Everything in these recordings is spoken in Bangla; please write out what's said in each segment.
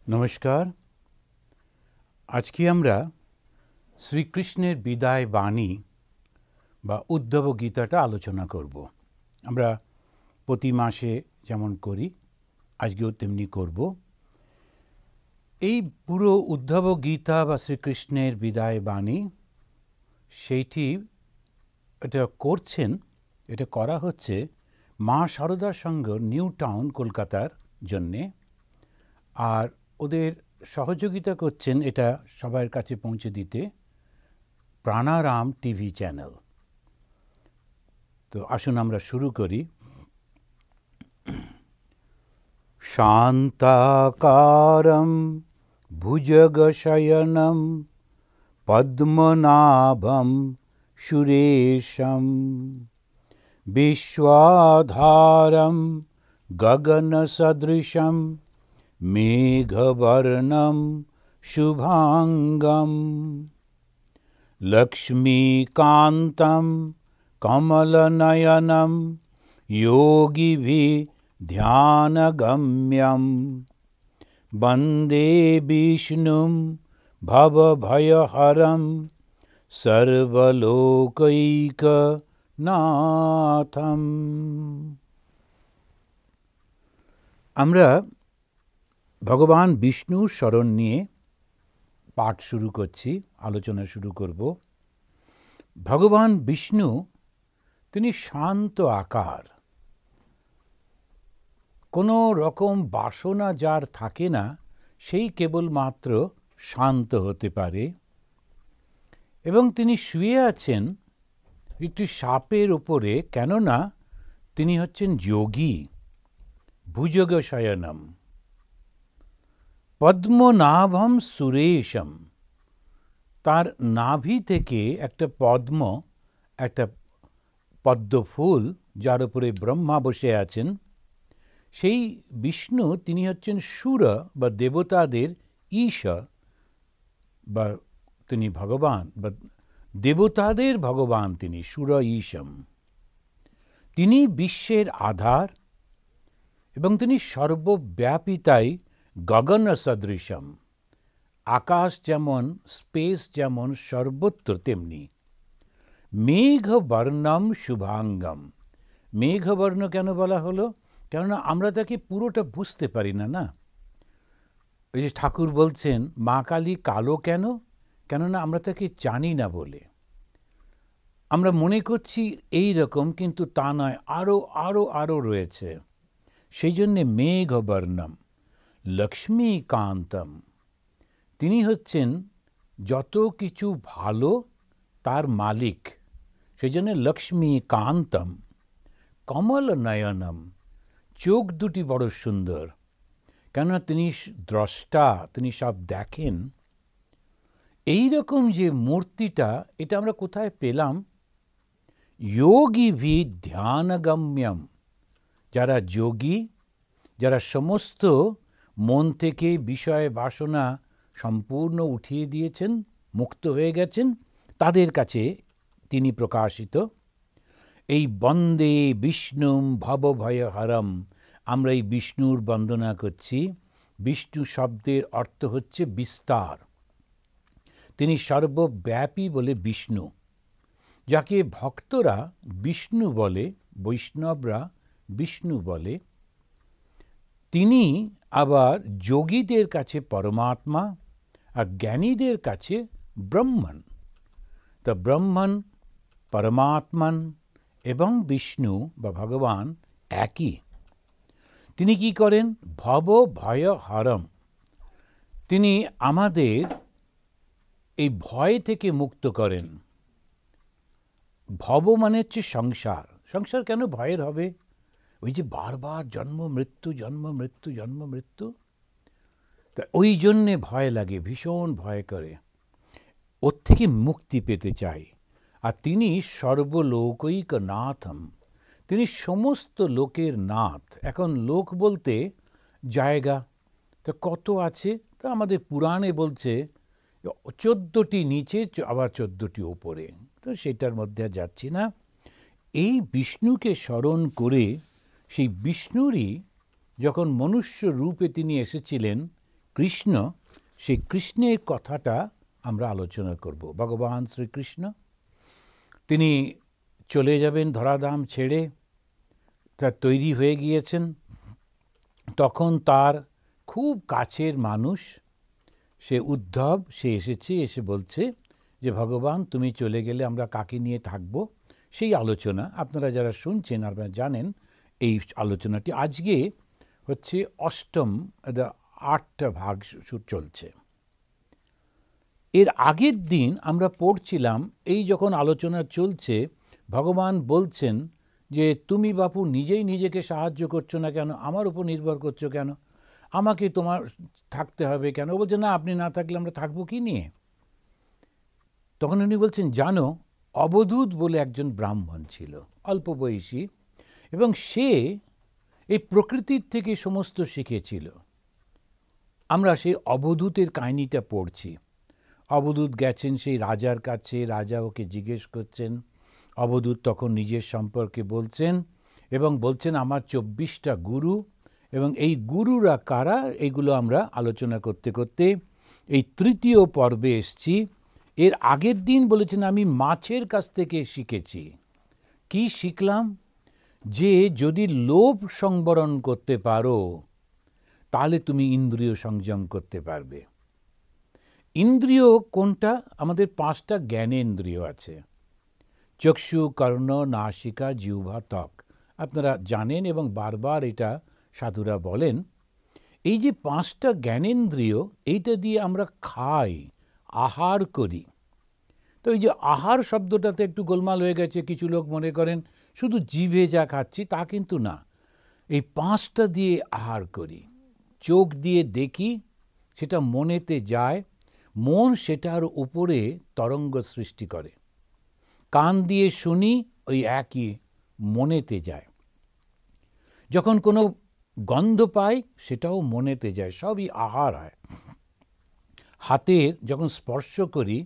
নমস্কার। আজকে আমরা শ্রীকৃষ্ণের বিদায় বাণী বা উদ্ধব গীতাটা আলোচনা করব। আমরা প্রতি মাসে যেমন করি আজকেও তেমনি করব। এই পুরো উদ্ধব গীতা বা শ্রীকৃষ্ণের বিদায় বাণী সেইটি এটা করা হচ্ছে মা সারদা সংঘ নিউ টাউন কলকাতার জন্যে। আর ওদের সহযোগিতা করছেন এটা সবার কাছে পৌঁছে দিতে প্রাণারাম টিভি চ্যানেল। তো আসুন আমরা শুরু করি। শান্তাকারম ভুজগশয়নম পদ্মনাভম সুরেশম বিশ্বাধারম গগনসদৃশম মেঘবর্ণম শুভাঙ্গম লক্ষ্মীকান্तं কমলনয়নম যোগীভিঃ ধ্যানগম্যম বন্দে বিষ্ণুম ভবভয়হরম সর্বলোকৈকনাথম। আমরা ভগবান বিষ্ণুর স্মরণ নিয়ে পাঠ শুরু করছি, আলোচনা শুরু করব। ভগবান বিষ্ণু তিনি শান্ত আকার, কোনো রকম বাসনা যার থাকে না সেই কেবলমাত্র শান্ত হতে পারে। এবং তিনি শুয়ে আছেন একটি সাপের ওপরে, কেননা তিনি হচ্ছেন যোগী। ভুজগশয়নম পদ্মনাভম সুরেশম, তার নাভি থেকে একটা পদ্মফুল যার উপরে ব্রহ্মা বসে আছেন, সেই বিষ্ণু তিনি হচ্ছেন সুর বা দেবতাদের ঈশ, বা তিনি ভগবান বা দেবতাদের ভগবান, তিনি সুর ঈশম। তিনি বিশ্বের আধার এবং তিনি সর্বব্যাপিতাই গগন সদৃশম। আকাশ যেমন, স্পেস যেমন সর্বত্র, তেমনি মেঘবর্ণম শুভাঙ্গম। মেঘবর্ণ কেন বলা হলো? কেননা আমরা তাকে পুরোটা বুঝতে পারি না। ওই যে ঠাকুর বলছেন মা কালী কালো কেন? কেননা আমরা তাকে জানি না বলে। আমরা মনে করছি এই রকম, কিন্তু তা নয়, আরও আরও আরও রয়েছে। সেই জন্যে মেঘবর্ণম। লক্ষ্মীকান্তম, তিনি হচ্ছেন যত কিছু ভালো তার মালিক, সেই জন্য লক্ষ্মীকান্তম। কমল নয়নম, চোখ দুটি বড় সুন্দর, কেননা তিনি দ্রষ্টা, তিনি সব দেখেন। এই রকম যে মূর্তিটা, এটা আমরা কোথায় পেলাম? যোগীভি ধ্যানগম্যম, যারা যোগী, যারা সমস্ত মন থেকে বিষয় বাসনা সম্পূর্ণ উঠিয়ে দিয়েছেন, মুক্ত হয়ে গেছেন, তাদের কাছে তিনি প্রকাশিত। এই বন্দে বিষ্ণুম ভবভয়হরম, আমরা এই বিষ্ণুর বন্দনা করছি। বিষ্ণু শব্দের অর্থ হচ্ছে বিস্তার। তিনি সর্বব্যাপী বলে বিষ্ণু, যাকে ভক্তরা বিষ্ণু বলে, বৈষ্ণবরা বিষ্ণু বলে। তিনি আবার যোগীদের কাছে পরমাত্মা আর জ্ঞানীদের কাছে ব্রহ্মণ। তা ব্রহ্মণ, পরমাত্মান এবং বিষ্ণু বা ভগবান একই। তিনি কি করেন? ভব ভয় হরম, তিনি আমাদের এই ভয় থেকে মুক্ত করেন। ভব মানে হচ্ছে সংসার। সংসার কেন ভয়ের হবে? ওই যে বারবার জন্ম মৃত্যু, জন্ম মৃত্যু, জন্ম মৃত্যু, তা ওই জন্যে ভয় লাগে, ভীষণ ভয় করে, ওর থেকে মুক্তি পেতে চাই। আর তিনি সর্বলোকৈক নাথম, তিনি সমস্ত লোকের নাথ। এখন লোক বলতে জায়গা তো কত আছে, তা আমাদের পুরাণে বলছে 14টি নিচে আবার 14টি ওপরে, তো সেটার মধ্যে আর যাচ্ছি না। এই বিষ্ণুকে স্মরণ করে, সেই বিষ্ণুরই যখন মনুষ্য রূপে তিনি এসেছিলেন, কৃষ্ণ, সেই কৃষ্ণের কথাটা আমরা আলোচনা করব। ভগবান শ্রীকৃষ্ণ তিনি চলে যাবেন ধরাধাম ছেড়ে, তার তৈরি হয়ে গিয়েছেন। তখন তার খুব কাছের মানুষ সে উদ্ধব, সে এসে বলছে যে ভগবান তুমি চলে গেলে আমরা কাকে নিয়ে থাকব। সেই আলোচনা আপনারা যারা শুনছেন আপনারা জানেন এই আলোচনাটি আজকে হচ্ছে অষ্টম, 8টা ভাগ চলছে। এর আগের দিন আমরা পড়ছিলাম, এই যখন আলোচনা চলছে ভগবান বলছেন যে তুমি বাপু নিজেই নিজেকে সাহায্য করছো না কেন, আমার উপর নির্ভর করছো কেন, আমাকে তোমার থাকতে হবে কেন? বলছে না, আপনি না থাকলে আমরা থাকবো কি নিয়ে? তখন উনি বলছেন জানো, অবধূত বলে একজন ব্রাহ্মণ ছিল, অল্প বয়সী, এবং সে এই প্রকৃতির থেকে সমস্ত শিখেছিল। আমরা সেই অবধূতের কাহিনীটা পড়ছি। অবধূত গেছেন সেই রাজার কাছে, রাজা ওকে জিজ্ঞেস করছেন। অবধূত তখন নিজের সম্পর্কে বলছেন এবং বলছেন আমার 24টা গুরু, এবং এই গুরুরা কারা এইগুলো আমরা আলোচনা করতে করতে এই 3য় পর্বে এসছি। এর আগের দিন বলেছেন আমি মাছের কাছ থেকে শিখেছি। কি শিখলাম? যে যদি লোভ সংবরণ করতে পারো তাহলে তুমি ইন্দ্রিয় সংযম করতে পারবে। ইন্দ্রিয় কোনটা? আমাদের 5টা জ্ঞানেন্দ্রিয় আছে, চক্ষু, কর্ণ, নাসিকা, জিহ্বা, ত্বক। আপনারা জানেন এবং বারবার এটা সাধুরা বলেন। এই যে 5টা জ্ঞানেন্দ্রিয়, এইটা দিয়ে আমরা খাই, আহার করি। তো এই যে আহার শব্দটাতে একটু গোলমাল হয়ে গেছে, কিছু লোক মনে করেন শুধু জিভে যা খাচ্ছি, তা কিন্তু না। এই 5টা দিয়ে আহার করি। চোখ দিয়ে দেখি, সেটা মনেতে যায়, মন সেটার উপরে তরঙ্গ সৃষ্টি করে। কান দিয়ে শুনি, ওই একই মনেতে যায়। যখন কোনো গন্ধ পাই সেটাও মনেতে যায়, সবই আহার হয়। হাতের যখন স্পর্শ করি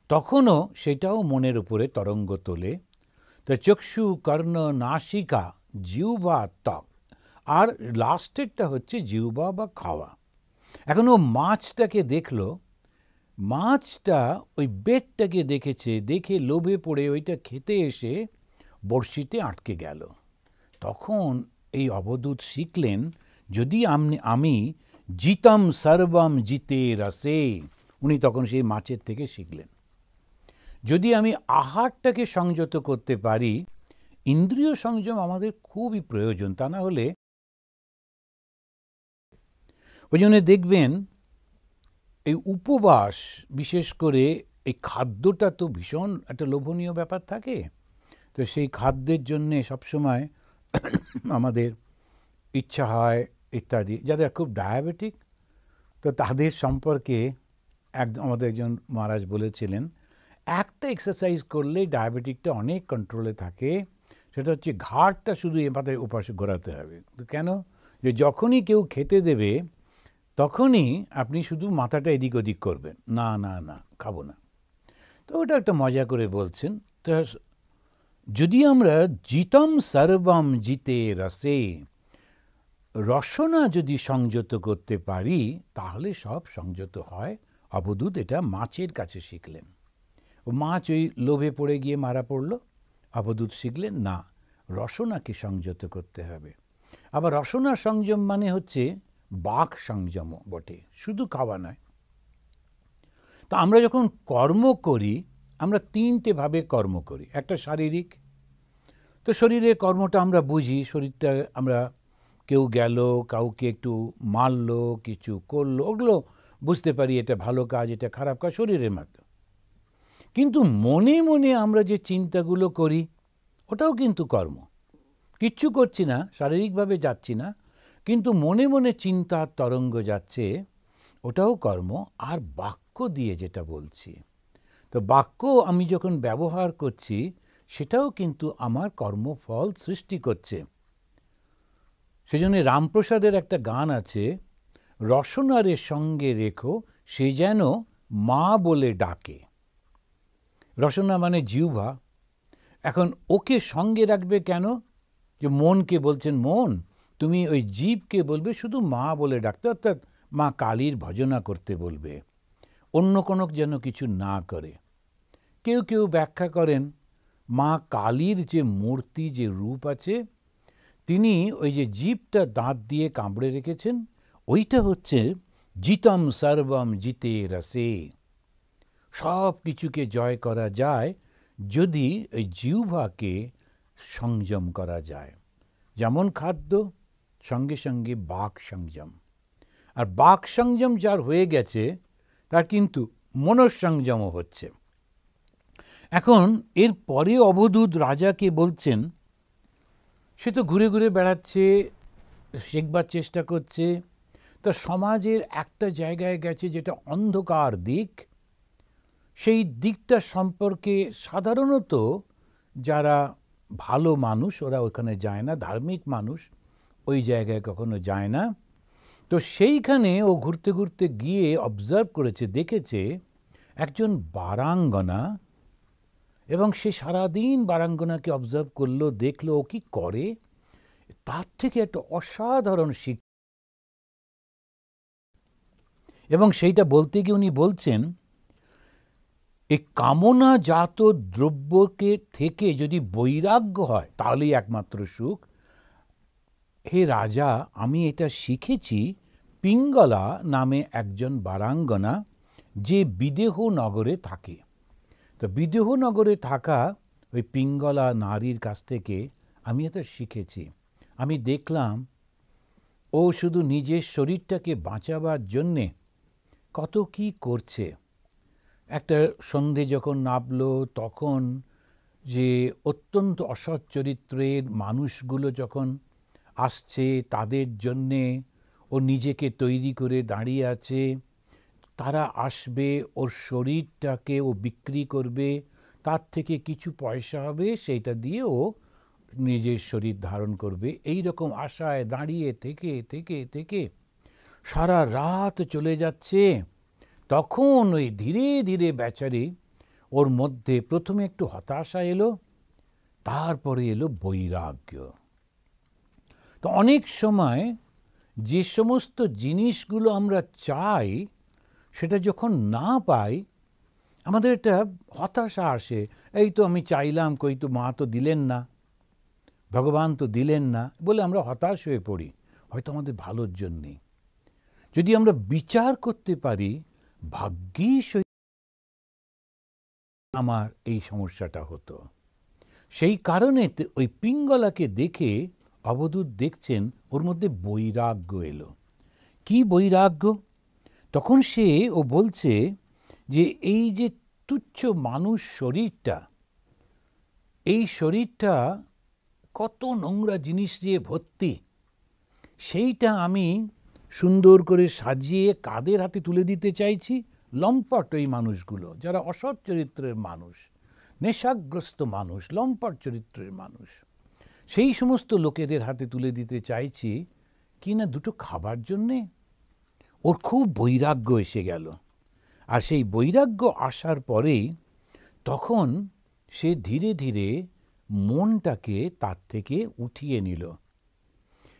তখনও সেটাও মনের উপরে তরঙ্গ তোলে। তো চক্ষু, কর্ণ, নাসিকা, জিহ্বা, ত্বক, আর লাস্টেরটা হচ্ছে জিহ্বা বা খাওয়া। এখন ও মাছটাকে দেখলো, মাছটা ওই বেটটাকে দেখেছে, দেখে লোভে পড়ে ওইটা খেতে এসে বড়শিতে আটকে গেল। তখন এই অবধূত শিখলেন যদি আমি জিতম সর্বম জিতে রসে, উনি তখন সেই মাছের থেকে শিখলেন যদি আমি আহারটাকে সংযত করতে পারি। ইন্দ্রিয় সংযম আমাদের খুবই প্রয়োজন, তা না হলে ওই জন্য দেখবেন এই উপবাস, বিশেষ করে এই খাদ্যটা তো ভীষণ একটা লোভনীয় ব্যাপার থাকে। তো সেই খাদ্যের জন্যে সবসময় আমাদের ইচ্ছা হয় ইত্যাদি। যাদের খুব ডায়াবেটিক, তো তাদের সম্পর্কে আমাদের একজন মহারাজ বলেছিলেন একটা এক্সারসাইজ করলেই ডায়াবেটিকটা অনেক কন্ট্রোলে থাকে, সেটা হচ্ছে ঘাড়টা শুধু এপাশে ওপাশে ঘোরাতে হবে। তো কেন? যে যখনই কেউ খেতে দেবে তখনই আপনি শুধু মাথাটা এদিক ওদিক করবেন, না না না খাবো না। তো ওটা একটা মজা করে বলছেন। তো যদি আমরা জিতম সর্বম জিতে রসে, রসনা যদি সংযত করতে পারি তাহলে সব সংযত হয়। অবধূত এটা মাছের কাছে শিখলেন। ও মাছ ওই লোভে পড়ে গিয়ে মারা পড়ল। অবধূত শিখলেন না, রসনাকে সংযত করতে হবে। আবার রসনা সংযম মানে হচ্ছে বাক সংযম বটে, শুধু খাওয়া নয়। তো আমরা যখন কর্ম করি, আমরা 3টে ভাবে কর্ম করি। একটা শারীরিক, তো শরীরের কর্মটা আমরা বুঝি, শরীরটা আমরা কেউ গেল, কাউকে একটু মারলো, কিছু করলো, ওগুলো বুঝতে পারি এটা ভালো কাজ, এটা খারাপ কাজ, শরীরের মাধ্যমে। কিন্তু মনে মনে আমরা যে চিন্তাগুলো করি ওটাও কিন্তু কর্ম। কিচ্ছু করছি না, শারীরিকভাবে যাচ্ছি না, কিন্তু মনে মনে চিন্তার তরঙ্গ যাচ্ছে, ওটাও কর্ম। আর বাক্য দিয়ে যেটা বলছি, তো বাক্য আমি যখন ব্যবহার করছি সেটাও কিন্তু আমার কর্মফল সৃষ্টি করছে। সেজন্য রামপ্রসাদের একটা গান আছে, রসনারে সঙ্গে রেখো সে যেন মা বলে ডাকে। রসনা মানে জিহ্বা। এখন ওকে সঙ্গে রাখবে কেন? যে মনকে বলছেন, মন তুমি ওই জীবকে বলবে শুধু মা বলে ডাকতে, অর্থাৎ মা কালীর ভজনা করতে বলবে, অন্য কোনো যেন কিছু না করে। কেউ কেউ ব্যাখ্যা করেন মা কালীর যে মূর্তি, যে রূপ আছে, তিনি ওই যে জীবটা দাঁত দিয়ে কামড়ে রেখেছেন, ওইটা হচ্ছে জিতম সর্বম জিতে রসে। সব কিছুকে জয় করা যায় যদি ওই জিহ্বাকে সংযম করা যায়। যেমন খাদ্য, সঙ্গে সঙ্গে বাক সংযম। আর বাক সংযম যার হয়ে গেছে তার কিন্তু মনঃসংযমও হচ্ছে। এখন এর পরে অবধূত রাজাকে বলছেন, সে তো ঘুরে ঘুরে বেড়াচ্ছে, শেখবার চেষ্টা করছে, তা সমাজের একটা জায়গায় গেছে যেটা অন্ধকার দিক, সেই দিকটা সম্পর্কে সাধারণত যারা ভালো মানুষ ওরা ওখানে যায় না, ধার্মিক মানুষ ওই জায়গায় কখনো যায় না। তো সেইখানে ও ঘুরতে ঘুরতে গিয়ে অবজার্ভ করেছে, দেখেছে একজন বারাঙ্গনা, এবং সে সারাদিন বারাঙ্গনাকে অবজার্ভ করলো, দেখলো ও কি করে, তার থেকে একটা অসাধারণ শিক্ষা। এবং সেইটা বলতে গিয়ে উনি বলছেন, এই কামনা জাত দ্রব্যকে থেকে যদি বৈরাগ্য হয় তাহলেই একমাত্র সুখ। হে রাজা, আমি এটা শিখেছি পিঙ্গলা নামে একজন বারাঙ্গনা যে বিদেহ নগরে থাকে। তো বিদেহ নগরে থাকা ওই পিঙ্গলা নারীর কাছ থেকে আমি এটা শিখেছি। আমি দেখলাম ও শুধু নিজের শরীরটাকে বাঁচাবার জন্যে কত কি করছে। একটা সন্ধে যখন নামলো তখন যে অত্যন্ত অসৎ চরিত্রের মানুষগুলো যখন আসছে তাদের জন্যে ও নিজেকে তৈরি করে দাঁড়িয়ে আছে, তারা আসবে, ওর শরীরটাকে ও বিক্রি করবে, তার থেকে কিছু পয়সা হবে, সেইটা দিয়ে ও নিজের শরীর ধারণ করবে। এই রকম আশায় দাঁড়িয়ে থেকে থেকে থেকে সারা রাত চলে যাচ্ছে। তখন ওই ধীরে ধীরে বেচারি ওর মধ্যে প্রথমে একটু হতাশা এলো, তারপরে এলো বৈরাগ্য। তো অনেক সময় যে সমস্ত জিনিসগুলো আমরা চাই সেটা যখন না পাই আমাদের একটা হতাশা আসে, এই তো আমি চাইলাম, কই তো মা তো দিলেন না, ভগবান তো দিলেন না, বলে আমরা হতাশ হয়ে পড়ি, হয়তো আমাদের ভালোর জন্যে। যদি আমরা বিচার করতে পারি ভাগ্যিস আমার এই সমস্যাটা হতো। সেই কারণে ওই পিঙ্গলাকে দেখে অবধূত দেখছেন ওর মধ্যে বৈরাগ্য এলো। কি বৈরাগ্য? তখন ও বলছে যে এই যে তুচ্ছ মানুষ শরীরটা, এই শরীরটা কত নোংরা জিনিস দিয়ে ভর্তি, সেইটা আমি সুন্দর করে সাজিয়ে কাদের হাতে তুলে দিতে চাইছি? লম্পট ওই মানুষগুলো, যারা অসৎ চরিত্রের মানুষ, নেশাগ্রস্ত মানুষ, লম্পট চরিত্রের মানুষ, সেই সমস্ত লোকেদের হাতে তুলে দিতে চাইছি কি না দুটো খাবার জন্যে। ওর খুব বৈরাগ্য এসে গেল। আর সেই বৈরাগ্য আসার পরেই তখন সে ধীরে ধীরে মনটাকে তার থেকে উঠিয়ে নিল।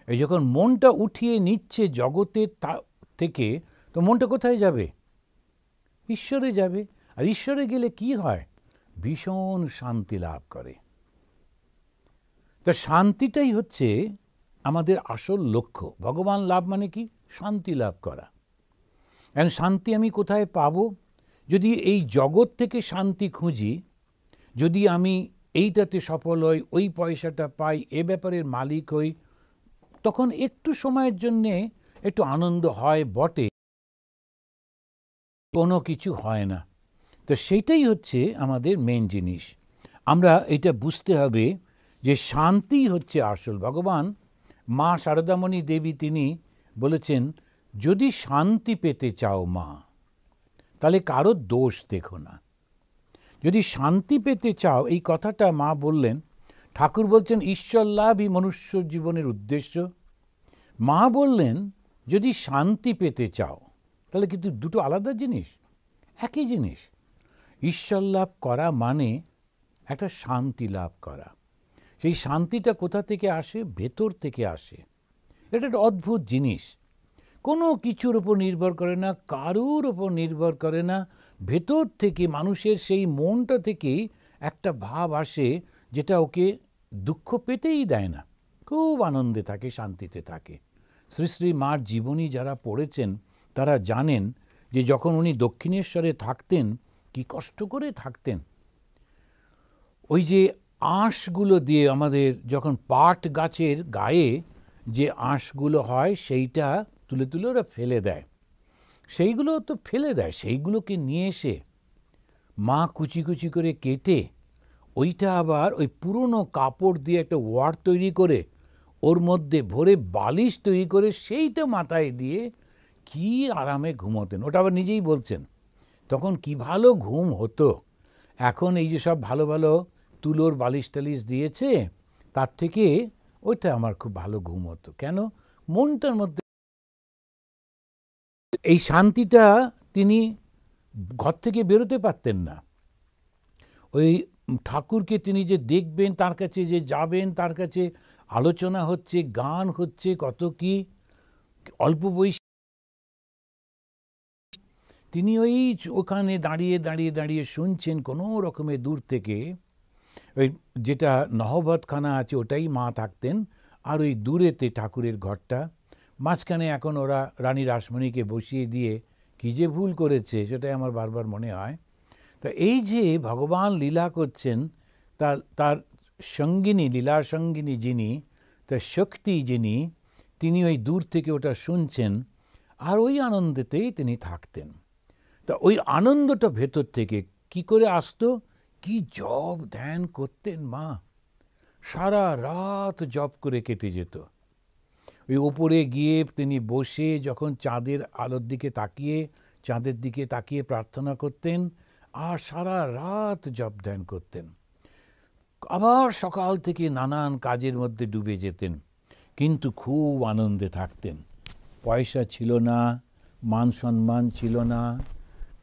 এই যখন মনটা উঠিয়ে নিচ্ছে জগতের থেকে, তো মনটা কোথায় যাবে? ঈশ্বরে যাবে। আর ঈশ্বরে গেলে কি হয়? ভীষণ শান্তি লাভ করে। তো শান্তিটাই হচ্ছে আমাদের আসল লক্ষ্য। ভগবান লাভ মানে কি? শান্তি লাভ করা। এখন শান্তি আমি কোথায় পাবো? যদি এই জগৎ থেকে শান্তি খুঁজি, যদি আমি এইটাতে সফল হই, ওই পয়সাটা পাই, এ ব্যাপারের মালিক হই, তখন একটু সময়ের জন্যে একটু আনন্দ হয় বটে, কোনো কিছু হয় না। তো সেইটাই হচ্ছে আমাদের মেন জিনিস। আমরা এটা বুঝতে হবে যে শান্তি হচ্ছে আসল। ভগবান মা শারদামণি দেবী তিনি বলেছেন, যদি শান্তি পেতে চাও মা, তাহলে কারো দোষ দেখো না। যদি শান্তি পেতে চাও, এই কথাটা মা বললেন। ঠাকুর বলছেন ঈশ্বর লাভই মনুষ্য জীবনের উদ্দেশ্য। মা বললেন যদি শান্তি পেতে চাও, তাহলে কিন্তু দুটো আলাদা জিনিস, একই জিনিস। ঈশ্বর লাভ করা মানে একটা শান্তি লাভ করা। সেই শান্তিটা কোথা থেকে আসে? ভেতর থেকে আসে। এটা একটা অদ্ভুত জিনিস। কোনো কিছুর উপর নির্ভর করে না, কারুর উপর নির্ভর করে না। ভেতর থেকে মানুষের সেই মনটা থেকেই একটা ভাব আসে যেটা ওকে দুঃখ পেতেই দেয় না, খুব আনন্দে থাকে, শান্তিতে থাকে। শ্রী শ্রী মার জীবনী যারা পড়েছেন তারা জানেন যে যখন উনি দক্ষিণেশ্বরে থাকতেন কি কষ্ট করে থাকতেন। ওই যে আঁশগুলো দিয়ে, আমাদের যখন পাট গাছের গায়ে যে আঁশগুলো হয় সেইটা তুলে তুলে ওরা ফেলে দেয়, সেইগুলো তো ফেলে দেয়, সেইগুলোকে নিয়ে এসে মা কুচি কুচি করে কেটে ওইটা আবার ওই পুরনো কাপড় দিয়ে একটা ওয়াড় তৈরি করে ওর মধ্যে ভরে বালিশ তৈরি করে সেইটা মাথায় দিয়ে কি আরামে ঘুমোতেন। ওটা আবার নিজেই বলছেন তখন কি ভালো ঘুম হতো। এখন এই যে সব ভালো ভালো তুলোর বালিশ টালিশ দিয়েছে, তার থেকে ওইটা আমার খুব ভালো ঘুম হতো। কেন? মনটার মধ্যে এই শান্তিটা, তিনি ঘর থেকে বেরোতে পারতেন না। ওই ঠাকুরকে তিনি যে দেখবেন, তার কাছে যে যাবেন, তার কাছে আলোচনা হচ্ছে, গান হচ্ছে, কত কি অল্প বয়স, তিনি ওই ওখানে দাঁড়িয়ে দাঁড়িয়ে দাঁড়িয়ে শুনছেন কোনো রকমের দূর থেকে। ওই যেটা নহবতখানা আছে ওটাই মা থাকতেন, আর ওই দূরেতে ঠাকুরের ঘরটা, মাঝখানে এখন ওরা রানী রাসমণিকে বসিয়ে দিয়ে কী যে ভুল করেছে সেটাই আমার বারবার মনে হয়। তা এই যে ভগবান লীলা করছেন, তার সঙ্গিনী, লীলার সঙ্গিনী যিনি, তার শক্তি যিনি, তিনি ওই দূর থেকে ওটা শুনছেন আর ওই আনন্দেতেই তিনি থাকতেন। তা ওই আনন্দটা ভেতর থেকে কি করে আসতো? কি জপ ধ্যান করতেন মা, সারা রাত জপ করে কেটে যেত। ওই ওপরে গিয়ে তিনি বসে যখন চাঁদের আলোর দিকে তাকিয়ে, চাঁদের দিকে তাকিয়ে প্রার্থনা করতেন আর সারা রাত জপ ধ্যান করতেন। আবার সকাল থেকে নানান কাজের মধ্যে ডুবে যেতেন, কিন্তু খুব আনন্দে থাকতেন। পয়সা ছিল না, মান সম্মান ছিল না,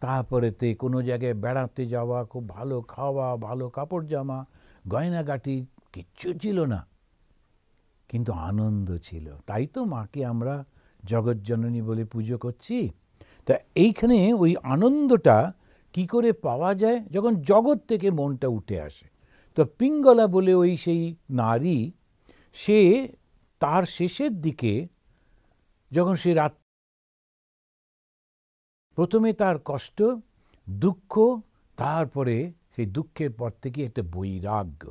তারপরেতে কোনো জায়গায় বেড়াতে যাওয়া, খুব ভালো খাওয়া, ভালো কাপড় জামা, গয়নাগাটি কিচ্ছু ছিল না, কিন্তু আনন্দ ছিল। তাই তো মাকে আমরা জগৎজননী বলে পুজো করছি। তা এইখানে ওই আনন্দটা কি করে পাওয়া যায়? যখন জগৎ থেকে মনটা উঠে আসে। তো পিঙ্গলা বলে ওই সেই নারী, সে তার শেষের দিকে যখন সে রাত, প্রথমে তার কষ্ট, দুঃখ, তারপরে সেই দুঃখের পর থেকে একটা বৈরাগ্য,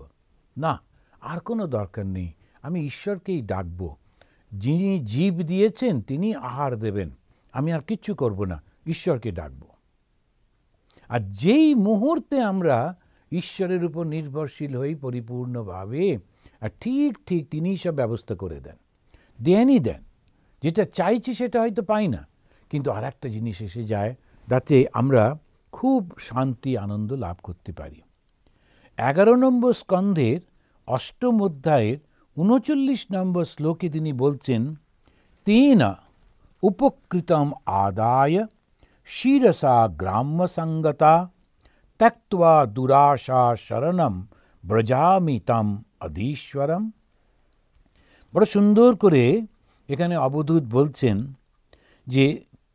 না আর কোনো দরকার নেই, আমি ঈশ্বরকেই ডাকবো, যিনি জীব দিয়েছেন তিনি আহার দেবেন, আমি আর কিচ্ছু করব না, ঈশ্বরকে ডাকবো। আর যেই মুহূর্তে আমরা ঈশ্বরের উপর নির্ভরশীল হই পরিপূর্ণভাবে, আর ঠিক ঠিক তিনিই সব ব্যবস্থা করে দেন, দেনই দেন। যেটা চাইছি সেটা হয়তো পাই না, কিন্তু আর একটা জিনিস এসে যায় যাতে আমরা খুব শান্তি আনন্দ লাভ করতে পারি। 11 নম্বর স্কন্ধের 8ম অধ্যায়ের 39 নম্বর শ্লোকে তিনি বলছেন, তেন উপকৃতম আদায় শিরসা গ্রাম্য সঙ্গতা ত্যক্ত্বা দুরাশা শরণম ব্রজামি তম অধীশ্বরম। বড় সুন্দর করে এখানে অবধূত বলছেন যে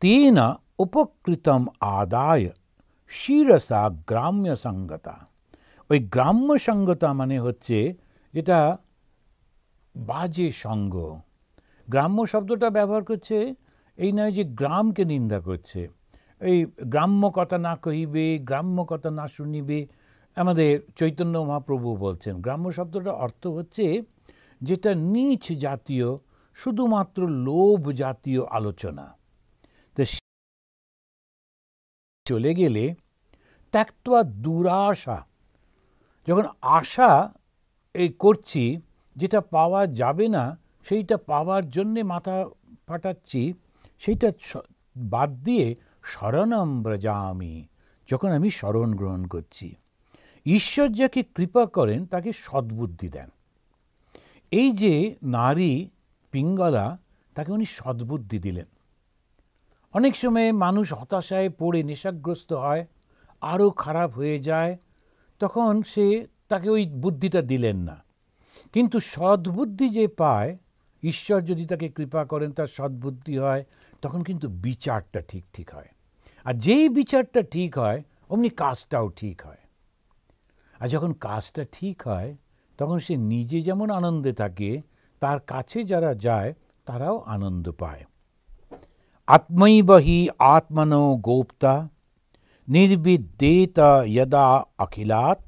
তেন উপকৃতম আদায় শিরসা গ্রাম্য সঙ্গতা। ওই গ্রাম্য সঙ্গতা মানে হচ্ছে যেটা বাজে সঙ্গ। গ্রাম্য শব্দটা ব্যবহার করছে এই নয় যে গ্রামকে নিন্দা করছে, এই গ্রাম্য কথা না কহিবে, গ্রাম্য কথা না শুনিবে, আমাদের চৈতন্য মহাপ্রভু বলছেন। গ্রাম্য শব্দটার অর্থ হচ্ছে যেটা নীচ জাতীয়, শুধুমাত্র লোভ জাতীয় আলোচনা। তো চলে গেলে ত্যক্ত্বা দুরাশা, যখন আশা এই করছি যেটা পাওয়া যাবে না, সেইটা পাওয়ার জন্যে মাথা ফাটাচ্ছি, সেইটা বাদ দিয়ে শরণম ব্রজামি, যখন আমি শরণ গ্রহণ করছি, ঈশ্বর যাকে কৃপা করেন তাকে সদ্বুদ্ধি দেন। এই যে নারী পিঙ্গলা, তাকে উনি সদ্বুদ্ধি দিলেন। অনেক সময় মানুষ হতাশায় পড়ে নেশাগ্রস্ত হয়, আরও খারাপ হয়ে যায়, তখন তাকে ওই বুদ্ধিটা দিলেন না। কিন্তু সদ্বুদ্ধি যে পায়, ঈশ্বর যদি তাকে কৃপা করেন, তার সদ্বুদ্ধি হয়, তখন কিন্তু বিচারটা ঠিক ঠিক হয়। আর যেই বিচারটা ঠিক হয় অমনি কাজটাও ঠিক হয়। আর যখন কাজটা ঠিক হয় তখন সে নিজে যেমন আনন্দে থাকে, তার কাছে যারা যায় তারাও আনন্দ পায়। আত্মৈব হি আত্মনো গোপ্তা নির্বিদ্যেত যদা অখিলাৎ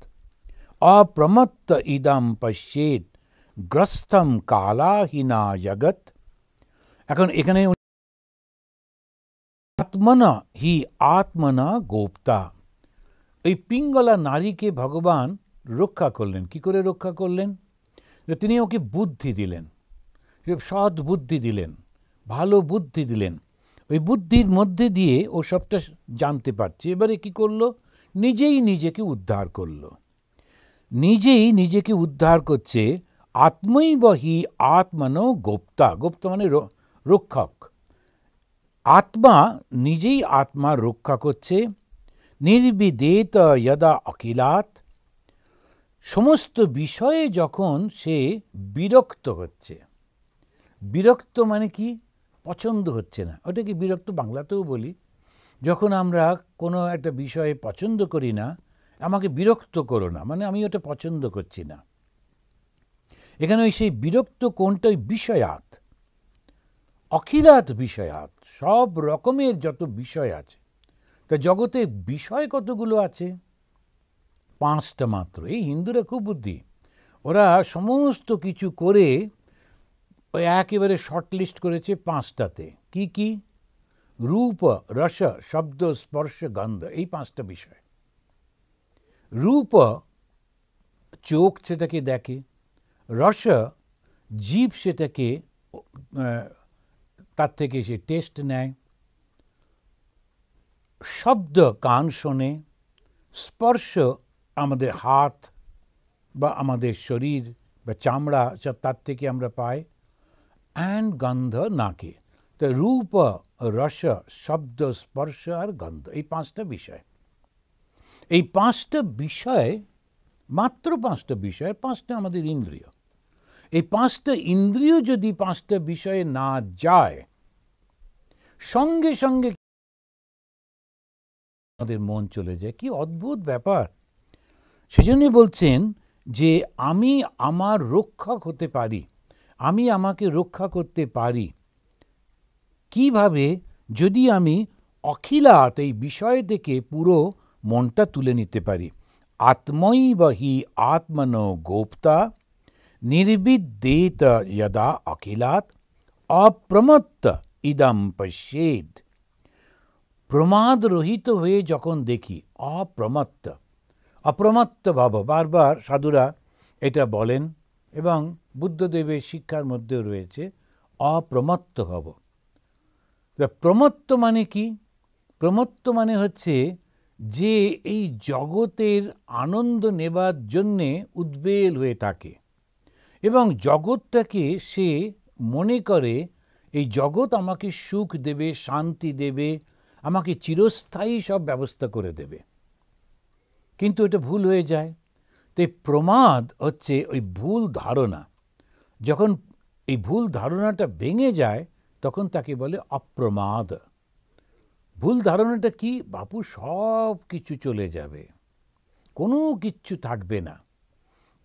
অপ্রমত্ত ইদম পশ্যেৎ গ্রস্তম কালাহীনা জগৎ। এখন এখানে আত্মনা হি আত্মনা গোপ্তা, এই পিঙ্গলা নারীকে ভগবান রক্ষা করলেন। কি করে রক্ষা করলেন? তিনি ওকে বুদ্ধি দিলেন, সৎ বুদ্ধি দিলেন, ভালো বুদ্ধি দিলেন। ওই বুদ্ধির মধ্যে দিয়ে ও সবটা জানতে পারছে। এবারে কি করলো? নিজেই নিজেকে উদ্ধার করলো। নিজেই নিজেকে উদ্ধার করছে। আত্মৈব হি আত্মনো গোপ্তা, গোপ্তা মানে রক্ষক। আত্মা নিজেই আত্মা রক্ষা করছে। নির্বিদ্যেত যদা অখিলাৎ, সমস্ত বিষয়ে যখন সে বিরক্ত হচ্ছে। বিরক্ত মানে কি? পছন্দ হচ্ছে না, ওটা কি বিরক্ত বাংলাতেও বলি। যখন আমরা কোনো একটা বিষয়ে পছন্দ করি না, আমাকে বিরক্ত করো না, মানে আমি ওটা পছন্দ করছি না। এখানে ওই সেই বিরক্ত কোনটা? ওই বিষয়াত, অখিলাৎ বিষয়াত, সব রকমের যত বিষয় আছে। তা জগতে বিষয় কতগুলো আছে? 5টা মাত্র। এই হিন্দুরা খুব বুদ্ধি, ওরা সমস্ত কিছু করে ওই একেবারে শর্টলিস্ট করেছে 5টাতে। কি কি? রূপ, রস, শব্দ, স্পর্শ, গন্ধ, এই 5টা বিষয়। রূপ, চোখ সেটাকে দেখে। রস, জিভ সেটাকে তার থেকে সে টেস্ট নেয়। শব্দ, কান শোনে। স্পর্শ, আমাদের হাত বা আমাদের শরীর বা চামড়া, তার থেকে আমরা পাই। অ্যান্ড গন্ধ, নাকে। তো রূপ, রস, শব্দ, স্পর্শ আর গন্ধ, এই 5টা বিষয়। এই 5টা বিষয়, মাত্র 5টা বিষয়, 5টা আমাদের ইন্দ্রিয়। এই 5টা ইন্দ্রিয় যদি 5টা বিষয়ে না যায়, সঙ্গে সঙ্গে আমাদের মন চলে যায়। কি অদ্ভুত ব্যাপার! সেজন্য বলছেন যে আমি আমার রক্ষক হতে পারি, আমি আমাকে রক্ষা করতে পারি। কিভাবে? যদি আমি অখিলাৎ, এই বিষয় থেকে পুরো মনটা তুলে নিতে পারি। আত্মৈব হি আত্মনো গোপ্তা নির্বিদ্যেত যদা অখিলাৎ অপ্রমত্ত ইদম পশ্যেৎ। প্রমাদ রহিত হয়ে যখন দেখি, অপ্রমত্ত, অপ্রমত্ত ভাব, বারবার সাধুরা এটা বলেন এবং বুদ্ধদেবের শিক্ষার মধ্যেও রয়েছে, অপ্রমত্ত ভাব। প্রমত্ত মানে কি? প্রমত্ত মানে হচ্ছে যে এই জগতের আনন্দ নেবার জন্যে উদ্বেল হয়ে থাকে এবং জগৎটাকে সে মনে করে এই জগৎ আমাকে সুখ দেবে, শান্তি দেবে, আমাকে চিরস্থায়ী সব ব্যবস্থা করে দেবে। কিন্তু এটা ভুল হয়ে যায়। তো এই প্রমাদ হচ্ছে ওই ভুল ধারণা। যখন এই ভুল ধারণাটা ভেঙে যায় তখন তাকে বলে অপ্রমাদ। ভুল ধারণাটা কি? বাপু সব কিছু চলে যাবে, কোনো কিচ্ছু থাকবে না,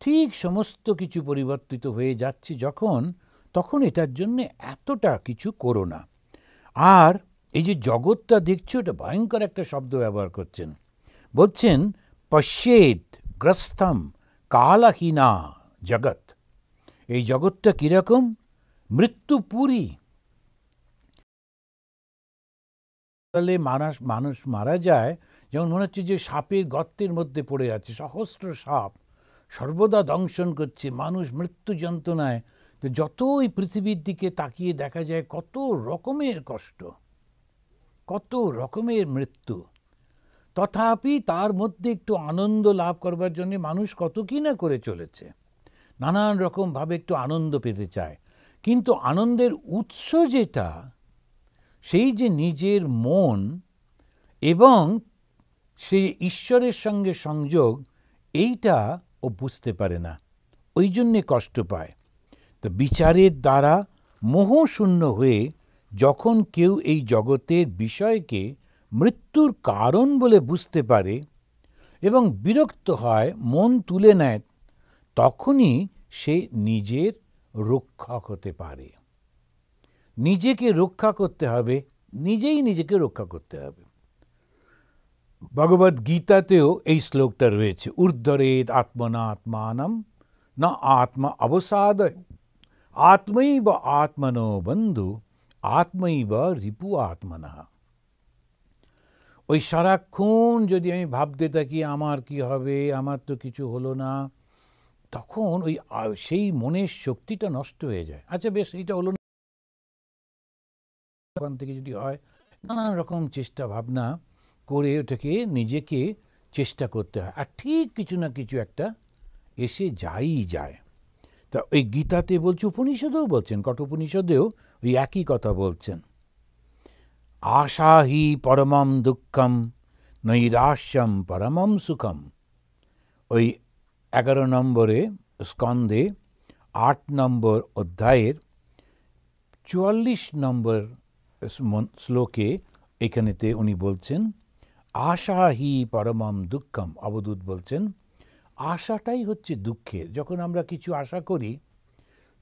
ঠিক সমস্ত কিছু পরিবর্তিত হয়ে যাচ্ছে যখন, তখন এটার জন্য এতটা কিছু করো না। আর এই যে জগৎটা দেখছো, এটা ভয়ঙ্কর একটা শব্দ ব্যবহার করছেন। বলছেন পশ্যেৎ গ্রস্তম কালহীনা জগৎ। এই জগৎটা কিরকম? মৃত্যুপুরী। মানুষ মারা যায়, যেমন মনে হচ্ছে যে সাপের গর্তের মধ্যে পড়ে আছে, সহস্র সাপ সর্বদা দংশন করছে, মানুষ মৃত্যু যন্ত্রণায়। তো যতই পৃথিবীর দিকে তাকিয়ে দেখা যায় কত রকমের কষ্ট, কত রকমের মৃত্যু। তথাপি তার মধ্যে একটু আনন্দ লাভ করবার জন্য মানুষ কত কি না করে চলেছে, নানান রকমভাবে একটু আনন্দ পেতে চায়। কিন্তু আনন্দের উৎস যেটা, সেই যে নিজের মন এবং সেই ঈশ্বরের সঙ্গে সংযোগ, এইটা ও বুঝতে পারে না, ওই জন্যে কষ্ট পায়। তো বিচারের দ্বারা মোহশূন্য হয়ে যখন কেউ এই জগতের বিষয়কে মৃত্যুর কারণ বলে বুঝতে পারে এবং বিরক্ত হয়, মন তুলে নেয়, তখনই সে নিজের রক্ষক হতে পারে। নিজেকে রক্ষা করতে হবে, নিজেই নিজেকে রক্ষা করতে হবে। ভগবদ্ গীতাতেও এই শ্লোকটা রয়েছে, ঊর্ধ্বরেদ আত্মনাত্মানম না আত্মা অবসাদয় আত্মৈব আত্মনো বন্ধু আত্মৈব রিপু আত্মনা। ওই সারাক্ষণ যদি আমি ভাবতে থাকি আমার কি হবে, আমার তো কিছু হলো না, তখন ওই সেই মনের শক্তিটা নষ্ট হয়ে যায়। আচ্ছা বেশ, এইটা হলো না, ওখান থেকে যদি হয়, নানান রকম চেষ্টা ভাবনা করে ওটাকে নিজেকে চেষ্টা করতে হয়, আর ঠিক কিছু না কিছু একটা এসে যায়। তা ওই গীতাতে বলছে, উপনিষদেও বলছেন, কঠোপনিষদেও ওই একই কথা বলছেন, আশা হি পরমম দুঃখম নৈরাশ্যম পরমম সুখম। ওই 11 নম্বরে স্কন্ধে 8 নম্বর অধ্যায়ের 44 নম্বর শ্লোকে এখানেতে উনি বলছেন, আশা হি পরমম দুঃখম। অবধূত বলছেন আশাটাই হচ্ছে দুঃখের। যখন আমরা কিছু আশা করি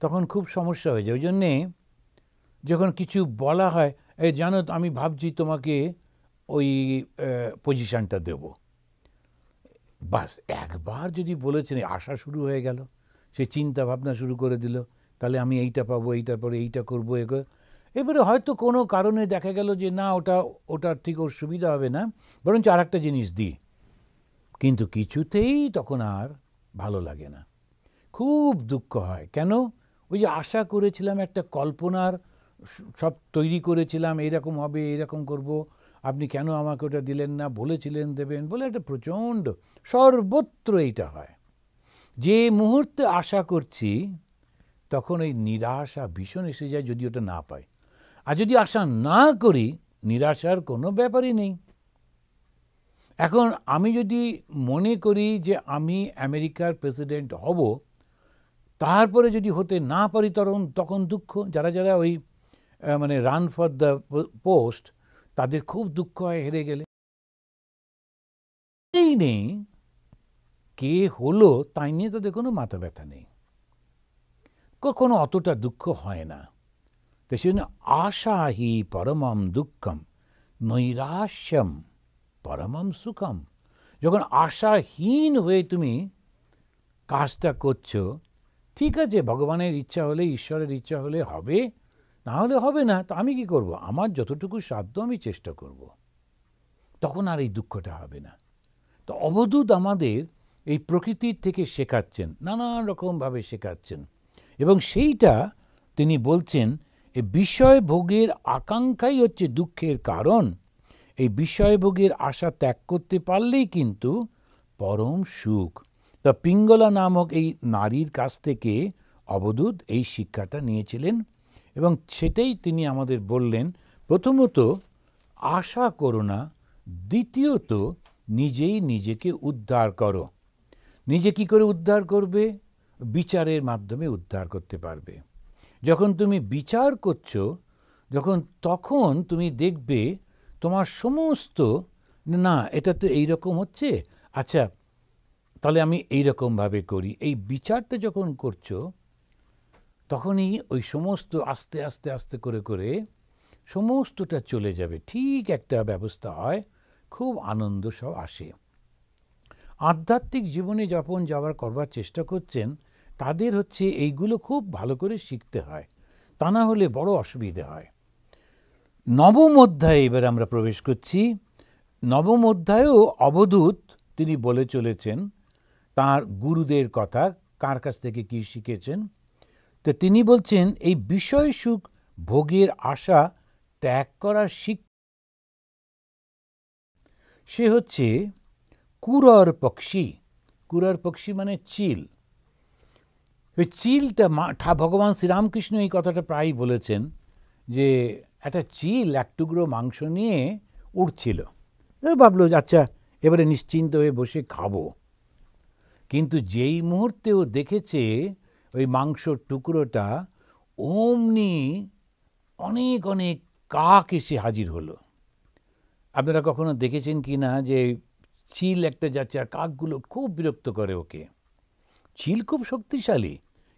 তখন খুব সমস্যা হয়ে যায়। ওই জন্যে যখন কিছু বলা হয়, এই জানো আমি ভাবছি তোমাকে ওই পজিশনটা দেব, বাস একবার যদি বলেছেন আশা শুরু হয়ে গেল, সে চিন্তা ভাবনা শুরু করে দিল, তাহলে আমি এইটা পাবো, এইটার পরে এইটা করবো, এবারে হয়তো কোনো কারণে দেখা গেল যে না, ওটা ঠিক ওর সুবিধা হবে না, বরঞ্চ আর একটা জিনিস দিই, কিন্তু কিছুতেই তখন আর ভালো লাগে না, খুব দুঃখ হয়। কেন? ওই যে আশা করেছিলাম, একটা কল্পনার সব তৈরি করেছিলাম, এইরকম হবে, এইরকম করব, আপনি কেন আমাকে ওটা দিলেন না, বলেছিলেন দেবেন বলে, একটা প্রচণ্ড সর্বত্র এইটা হয়। যে মুহূর্তে আশা করছি তখন ওই নিরাশা ভীষণ এসে যায় যদি ওটা না পাই। আর যদি আশা না করি, নিরাশার কোনো ব্যাপারই নেই। এখন আমি যদি মনে করি যে আমি আমেরিকার প্রেসিডেন্ট হব, তারপরে যদি হতে না পারি তখন দুঃখ। যারা ওই মানে রান ফর দ্য পোস্ট, তাদের খুব দুঃখ হয় হেরে গেলে। এই নেই কে হলো তাই নিয়ে তাদের কোনো মাথা ব্যথা নেই, কখনো অতটা দুঃখ হয় না। তো সেই জন্য আশা হি পরমম দুঃখম নৈরাশ্যম পরমম সুখম। যখন আশাহীন হয়ে তুমি কাজটা করছো, ঠিক আছে, ভগবানের ইচ্ছা হলে, ঈশ্বরের ইচ্ছা হলে হবে, না হলে হবে না, তো আমি কি করব? আমার যতটুকু সাধ্য আমি চেষ্টা করব, তখন আর এই দুঃখটা হবে না। তো অবধূত আমাদের এই প্রকৃতির থেকে শেখাচ্ছেন, নানান রকমভাবে শেখাচ্ছেন, এবং সেইটা তিনি বলছেন, এই বিষয় ভোগের আকাঙ্ক্ষাই হচ্ছে দুঃখের কারণ। এই বিষয়ভোগের আশা ত্যাগ করতে পারলেই কিন্তু পরম সুখ। তা পিঙ্গলা নামক এই নারীর কাছ থেকে অবধূত এই শিক্ষাটা নিয়েছিলেন, এবং সেটাই তিনি আমাদের বললেন, প্রথমত আশা করো না, দ্বিতীয়ত নিজেই নিজেকে উদ্ধার করো। নিজে কি করে উদ্ধার করবে? বিচারের মাধ্যমে উদ্ধার করতে পারবে। যখন তুমি বিচার করছো, তখন তুমি দেখবে তোমার সমস্ত, না এটা তো এইরকম হচ্ছে, আচ্ছা তাহলে আমি এইরকমভাবে করি, এই বিচারটা যখন করছো, তখনই ওই সমস্ত আস্তে আস্তে আস্তে করে সমস্তটা চলে যাবে, ঠিক একটা ব্যবস্থা হয়, খুব আনন্দ সব আসে। আধ্যাত্মিক জীবনে যখন করবার চেষ্টা করছেন, তাদের হচ্ছে এইগুলো খুব ভালো করে শিখতে হয়, তা না হলে বড় অসুবিধে হয়। নবম অধ্যায়ে এবার আমরা প্রবেশ করছি। নবম অধ্যায়েও অবধূত তিনি বলে চলেছেন তার গুরুদের কথা, কার কাছ থেকে কি শিখেছেন। তো তিনি বলছেন, এই বিষয় সুখ ভোগের আশা ত্যাগ করার সে হচ্ছে কুরর পক্ষী। কুরর পক্ষী মানে চিল। ওই চিলটা ভগবান শ্রীরামকৃষ্ণ এই কথাটা প্রায়ই বলেছেন, যে একটা চিল এক টুকরো মাংস নিয়ে উঠছিল, ভাবলো আচ্ছা এবারে নিশ্চিন্ত হয়ে বসে খাবো, কিন্তু যেই মুহূর্তে ও দেখেছে ওই মাংসর টুকরোটা অমনি অনেক অনেক কাক এসে হাজির হলো। আপনারা কখনো দেখেছেন কি না যে চিল একটা যাচ্ছে আর কাকগুলো খুব বিরক্ত করে ওকে। চিল খুব শক্তিশালী,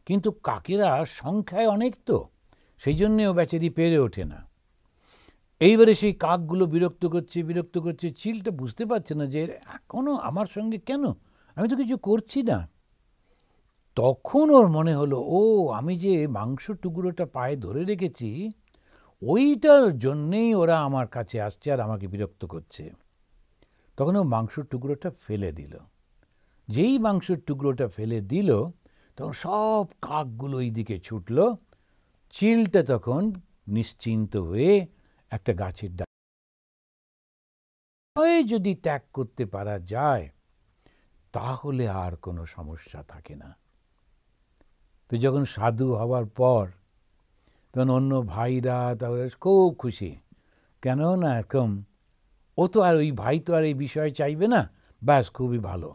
কিন্তু কাকেরা সংখ্যায় অনেক, তো সেই জন্যে ও বেচারি পেরে ওঠে না। এইবারে সেই কাকগুলো বিরক্ত করছে। চিলটা বুঝতে পারছে না যে এখনও আমার সঙ্গে কেন, আমি তো কিছু করছি না। তখন ওর মনে হলো, ও আমি যে মাংস টুকরোটা পায়ে ধরে রেখেছি, ওইটার জন্যেই ওরা আমার কাছে আসছে আর আমাকে বিরক্ত করছে। তখন ও মাংসর টুকরোটা ফেলে দিল। যেই মাংসের টুকরোটা ফেলে দিল, তখন সব কাকগুলো ওই দিকে ছুটল। চিলটা তখন নিশ্চিন্ত হয়ে একটা গাছের ডালে যদি ত্যাগ করতে পারা যায়, তাহলে আর কোনো সমস্যা থাকে না। তো যখন সাধু হওয়ার পর তখন অন্য ভাইরা তারপরে খুব খুশি, কেন না এরকম ও তো আর ওই ভাই তো আর এই বিষয়ে চাইবে না, ব্যাস খুবই ভালো।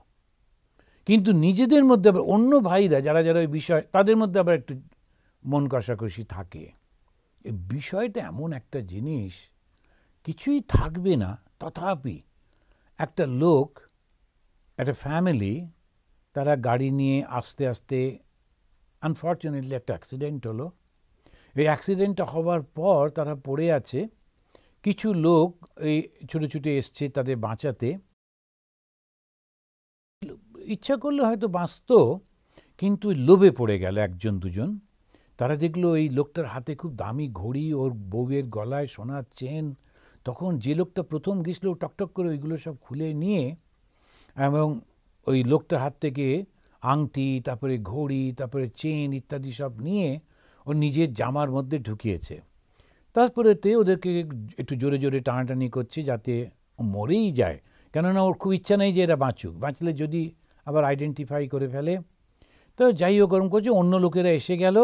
কিন্তু নিজেদের মধ্যে আবার অন্য ভাইরা যারা যারা ওই বিষয়, তাদের মধ্যে আবার একটু মন কষাকষি থাকে। এই বিষয়টা এমন একটা জিনিস, কিছুই থাকবে না, তথাপি একটা লোক, একটা ফ্যামিলি, তারা গাড়ি নিয়ে আস্তে আস্তে আনফর্চুনেটলি একটা অ্যাক্সিডেন্ট হলো। এই অ্যাক্সিডেন্টটা হওয়ার পর তারা পড়ে আছে। কিছু লোক এই ছুটে ছুটে এসছে তাদের বাঁচাতে, ইচ্ছা করলে হয়তো বাঁচত, কিন্তু লোভে পড়ে গেল একজন দুজন। তারা দেখলো এই লোকটার হাতে খুব দামি ঘড়ি, ওর বউয়ের গলায় সোনার চেন। তখন যে লোকটা প্রথম গেছিল টকটক করে ওইগুলো সব খুলে নিয়ে, এবং ওই লোকটার হাত থেকে আংটি, তারপরে ঘড়ি, তারপরে চেন ইত্যাদি সব নিয়ে ও নিজের জামার মধ্যে ঢুকিয়েছে। তারপরেতে ওদেরকে একটু জোরে জোরে টানাটানি করছে যাতে ও মরেই যায়, কেননা ওর খুব ইচ্ছা নেই যে এরা বাঁচুক, বাঁচলে যদি আবার আইডেন্টিফাই করে ফেলে। তো যাই হোক গরম করছে, অন্য লোকেরা এসে গেল।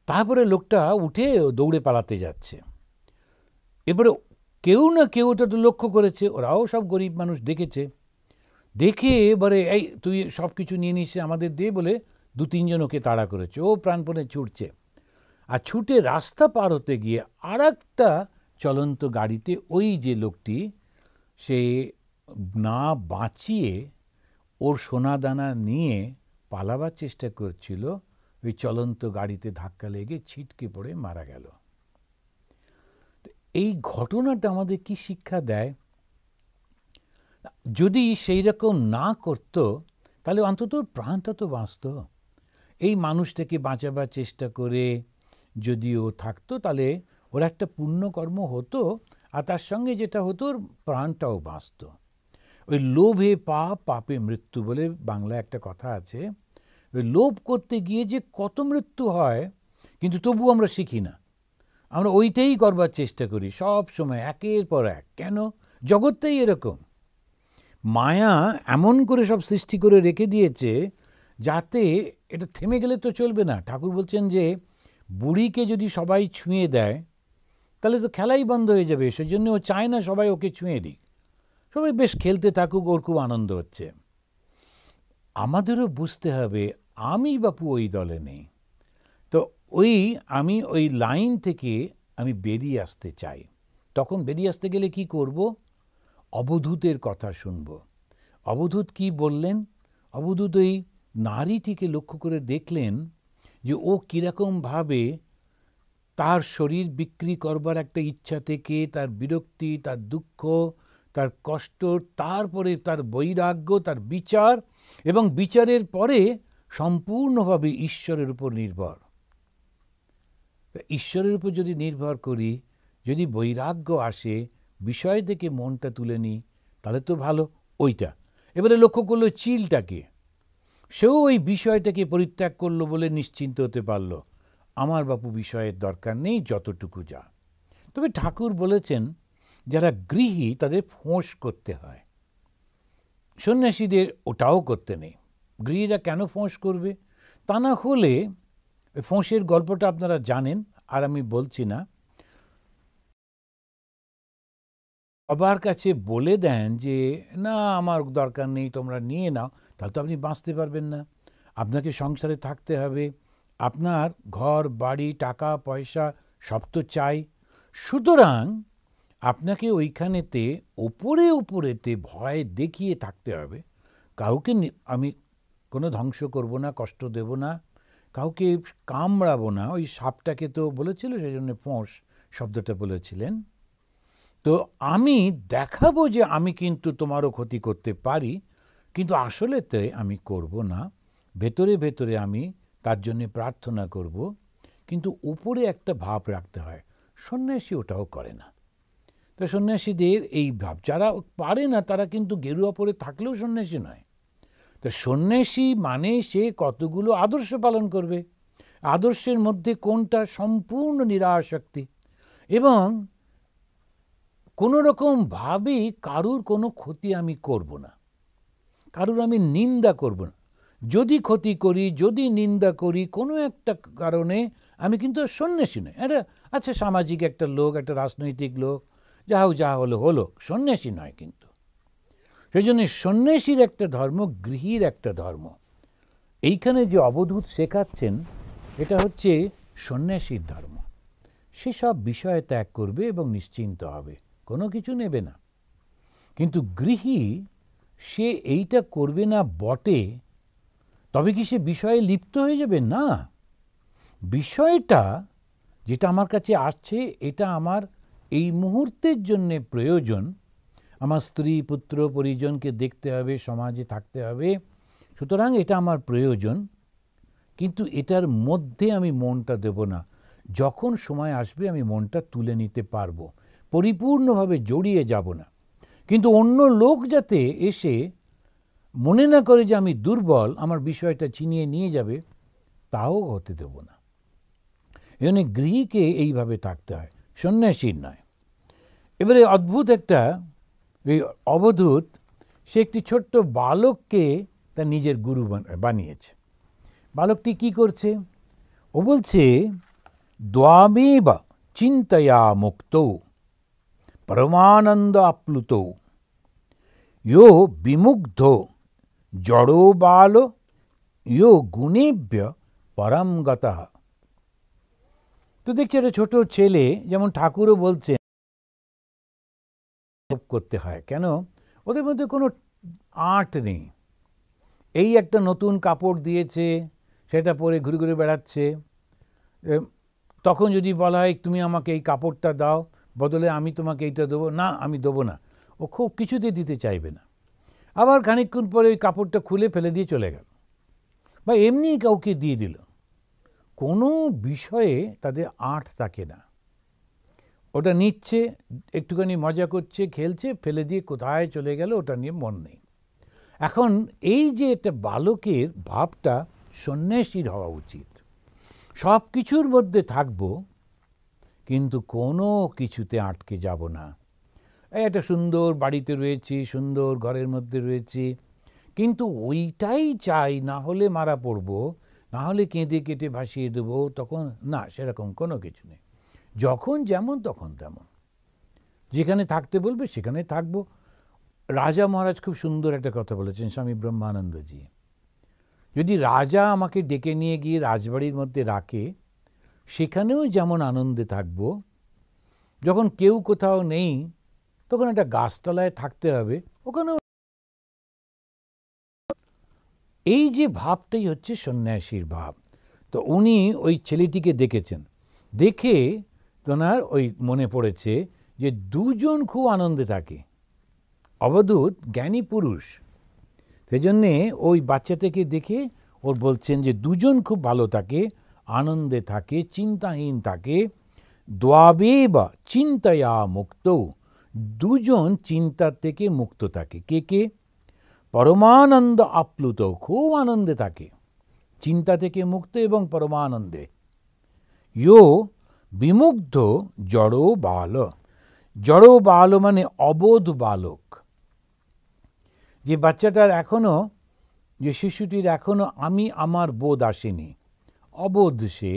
তারপরে লোকটা উঠে দৌড়ে পালাতে যাচ্ছে। এবারে কেউ না কেউ ওটা তো লক্ষ্য করেছে, ওরাও সব গরিব মানুষ দেখেছে। দেখে এবারে এই তুই সব কিছু নিয়ে নিস, আমাদের দে বলে দু তিনজন ওকে তাড়া করেছে। ও প্রাণপণে ছুটছে, আর ছুটে রাস্তা পার হতে গিয়ে আর একটা চলন্ত গাড়িতে ওই যে লোকটি, সে না বাঁচিয়ে ওর সোনাদানা নিয়ে পালাবার চেষ্টা করছিল, ওই চলন্ত গাড়িতে ধাক্কা লেগে ছিটকে পড়ে মারা গেল। এই ঘটনাটা আমাদের কি শিক্ষা দেয়? যদি সেই রকম না করতো, তাহলে অন্তত প্রাণটা তো বাঁচত। এই মানুষটাকে বাঁচাবার চেষ্টা করে যদি ও থাকতো, তাহলে ওর একটা পুণ্যকর্ম হতো, আর তার সঙ্গে যেটা হতো, ওর প্রাণটাও বাঁচত। ওই লোভে পাপ, পাপে মৃত্যু বলে বাংলায় একটা কথা আছে। ওই লোভ করতে গিয়ে যে কত মৃত্যু হয়, কিন্তু তবু আমরা শিখি না, আমরা ওইটাই করবার চেষ্টা করি সব সময়, একের পর এক। কেন? জগৎটাই এরকম। মায়া এমন করে সব সৃষ্টি করে রেখে দিয়েছে যাতে এটা থেমে গেলে তো চলবে না। ঠাকুর বলছেন যে বুড়িকে যদি সবাই ছুঁয়ে দেয়, তাহলে তো খেলাই বন্ধ হয়ে যাবে। সেই জন্য ও চায় না সবাই ওকে ছুঁয়ে দিক, সবাই বেশ খেলতে থাকুক, ওর খুব আনন্দ হচ্ছে। আমাদেরও বুঝতে হবে আমি বাপু ওই দলে নেই, তো আমি ওই লাইন থেকে আমি বেরিয়ে আসতে চাই। তখন বেরিয়ে আসতে গেলে কি করব? অবধূতের কথা শুনব। অবধূত কি বললেন? অবধূত ওই নারীটিকে লক্ষ্য করে দেখলেন যে ও কীরকমভাবে তার শরীর বিক্রি করবার একটা ইচ্ছা থেকে, তার বিরক্তি, তার দুঃখ, তার কষ্ট, তারপরে তার বৈরাগ্য, তার বিচার, এবং বিচারের পরে সম্পূর্ণভাবে ঈশ্বরের উপর নির্ভর। ঈশ্বরের উপর যদি নির্ভর করি, যদি বৈরাগ্য আসে, বিষয় থেকে মনটা তুলে নিই, তাহলে তো ভালো। ওইটা এবারে লক্ষ্য করলো চিলটাকে, সেও ওই বিষয়টাকে পরিত্যাগ করলো বলে নিশ্চিন্ত হতে পারল, আমার বাপু বিষয়ের দরকার নেই, যতটুকু যা। তবে ঠাকুর বলেছেন যারা গৃহী তাদের ফোঁস করতে হয়, সন্ন্যাসীদের ওটাও করতে নেই। গৃহীরা কেন ফোঁস করবে? তা না হলে, ফোঁসের গল্পটা আপনারা জানেন, আর আমি বলছি না। সবার কাছে বলে দেন যে না আমার দরকার নেই, তোমরা নিয়ে নাও, তাহলে তো আপনি বাঁচতে পারবেন না। আপনাকে সংসারে থাকতে হবে, আপনার ঘর বাড়ি টাকা পয়সা সব তো চাই। সুতরাং আপনাকে ওইখানেতে ওপরেতে ভয় দেখিয়ে থাকতে হবে। কাউকে আমি কোনো ধ্বংস করব না, কষ্ট দেব না, কাউকে কামড়াবো না। ওই সাপটাকে তো বলেছিল, সেই জন্য ফোঁস শব্দটা বলেছিলেন। তো আমি দেখাবো যে আমি কিন্তু তোমারও ক্ষতি করতে পারি, কিন্তু আসলেতে আমি করব না। ভেতরে ভেতরে আমি তার জন্যে প্রার্থনা করব, কিন্তু উপরে একটা ভাব রাখতে হয়। সন্ন্যাসী ওটাও করে না। তো সন্ন্যাসীদের এই ভাব, যারা পারে না তারা কিন্তু গেরুয়া পরে থাকলেও সন্ন্যাসী নয়। তো সন্ন্যাসী মানে সে কতগুলো আদর্শ পালন করবে, আদর্শের মধ্যে কোনটা সম্পূর্ণ নিরাসক্তি, এবং কোনো রকমভাবেই কারুর কোনো ক্ষতি আমি করব না, কারুর আমি নিন্দা করব না। যদি ক্ষতি করি, যদি নিন্দা করি কোনো একটা কারণে, আমি কিন্তু সন্ন্যাসী নই। এটা আচ্ছা, সামাজিক একটা লোক, একটা রাজনৈতিক লোক, যা হোক যা হলো হলো, সন্ন্যাসী নয়। কিন্তু সেই জন্য সন্ন্যাসীর একটা ধর্ম, গৃহীর একটা ধর্ম। এইখানে যে অবধূত শেখাচ্ছেন, এটা হচ্ছে সন্ন্যাসীর ধর্ম। সেসব বিষয় ত্যাগ করবে এবং নিশ্চিন্ত হবে, কোনো কিছু নেবে না। কিন্তু গৃহী সে এইটা করবে না বটে, তবে কি সে বিষয়ে লিপ্ত হয়ে যাবে? না। বিষয়টা যেটা আমার কাছে আসছে, এটা আমার এই মুহূর্তের জন্যে প্রয়োজন। আমার স্ত্রী, পুত্র, পরিজনকে দেখতে হবে, সমাজে থাকতে হবে, সুতরাং এটা আমার প্রয়োজন। কিন্তু এটার মধ্যে আমি মনটা দেব না। যখন সময় আসবে আমি মনটা তুলে নিতে পারবো, পরিপূর্ণভাবে জড়িয়ে যাব না। কিন্তু অন্য লোক যাতে এসে মনে না করে যে আমি দুর্বল, আমার বিষয়টা ছিনিয়ে নিয়ে যাবে, তাও হতে দেব না। এজন্য গৃহীকে এইভাবে থাকতে হয়, সন্ন্যাসীর নয়। এবারে অদ্ভুত একটা এই অবধূত, সে একটি ছোট্ট বালককে তার নিজের গুরু বানিয়েছে। বালকটি কি করছে? ও বলছে, দ্বামেব চিন্তয়া মুক্তৌ পরমানন্দ আপ্লুতৌ ইয়ো বিমুগ্ধ জড়ো বাল ইয়ো গুণেভ্য পরম গতঃ। তো দেখছি একটা ছোট ছেলে, যেমন ঠাকুরও বলছেন করতে হয়। কেন? ওদের মধ্যে কোনো আর্ট নেই। এই একটা নতুন কাপড় দিয়েছে, সেটা পরে ঘুরে ঘুরে বেড়াচ্ছে। তখন যদি বলা হয় তুমি আমাকে এই কাপড়টা দাও, বদলে আমি তোমাকে এইটা দেবো, না আমি দেবো না, ও খুব কিছুতে দিতে চাইবে না। আবার খানিকক্ষণ পরে ওই কাপড়টা খুলে ফেলে দিয়ে চলে গেল, বা এমনি কাউকে দিয়ে দিল। কোনো বিষয়ে তাদের আর্ট থাকে না। ওটা নিচ্ছে, একটুখানি মজা করছে, খেলছে, ফেলে দিয়ে কোথায় চলে গেল, ওটা নিয়ে মন নেই। এখন এই যে একটা বালকের ভাবটা সন্ন্যাসীর হওয়া উচিত। সব কিছুর মধ্যে থাকব, কিন্তু কোনো কিছুতে আটকে যাব না। একটা সুন্দর বাড়িতে রয়েছি, সুন্দর ঘরের মধ্যে রয়েছি, কিন্তু ওইটাই চাই, না হলে মারা পড়ব, না হলে কেঁদে কেটে ভাসিয়ে দেবো, তখন না, সেরকম কোনো কিছু নেই। যখন যেমন তখন তেমন, যেখানে থাকতে বলবে সেখানে থাকবো। রাজা মহারাজ খুব সুন্দর একটা কথা বলেছেন, স্বামী ব্রহ্মানন্দজি। যদি রাজা আমাকে ডেকে নিয়ে গিয়ে রাজবাড়ির মধ্যে রাখে, সেখানেও যেমন আনন্দে থাকব। যখন কেউ কোথাও নেই, তখন একটা গাছতলায় থাকতে হবে, ওখানেও। এই যে ভাবটাই হচ্ছে সন্ন্যাসীর ভাব। তো উনি ওই ছেলেটিকে দেখেছেন, দেখে তোনার ওই মনে পড়েছে যে দুজন খুব আনন্দে থাকে, অবধূত জ্ঞানী পুরুষ। সেজন্যে ওই বাচ্চাটাকে দেখে ওর বলছেন যে দুজন খুব ভালো থাকে, আনন্দে থাকে, চিন্তাহীন থাকে। দ্বাবেব চিন্তয়া মুক্ত, দুজন চিন্তার থেকে মুক্ত থাকে। কে কে? পরমানন্দ আপ্লুত, খুব আনন্দে থাকে, চিন্তা থেকে মুক্ত এবং পরমানন্দে। ইয়ো বিমুগ্ধ জড়ো বাল, জড়ো বাল মানে অবোধ বালক। যে বাচ্চাটার এখনো, যে শিশুটির এখনো আমি আমার বোধ আসেনি, অবোধ, সে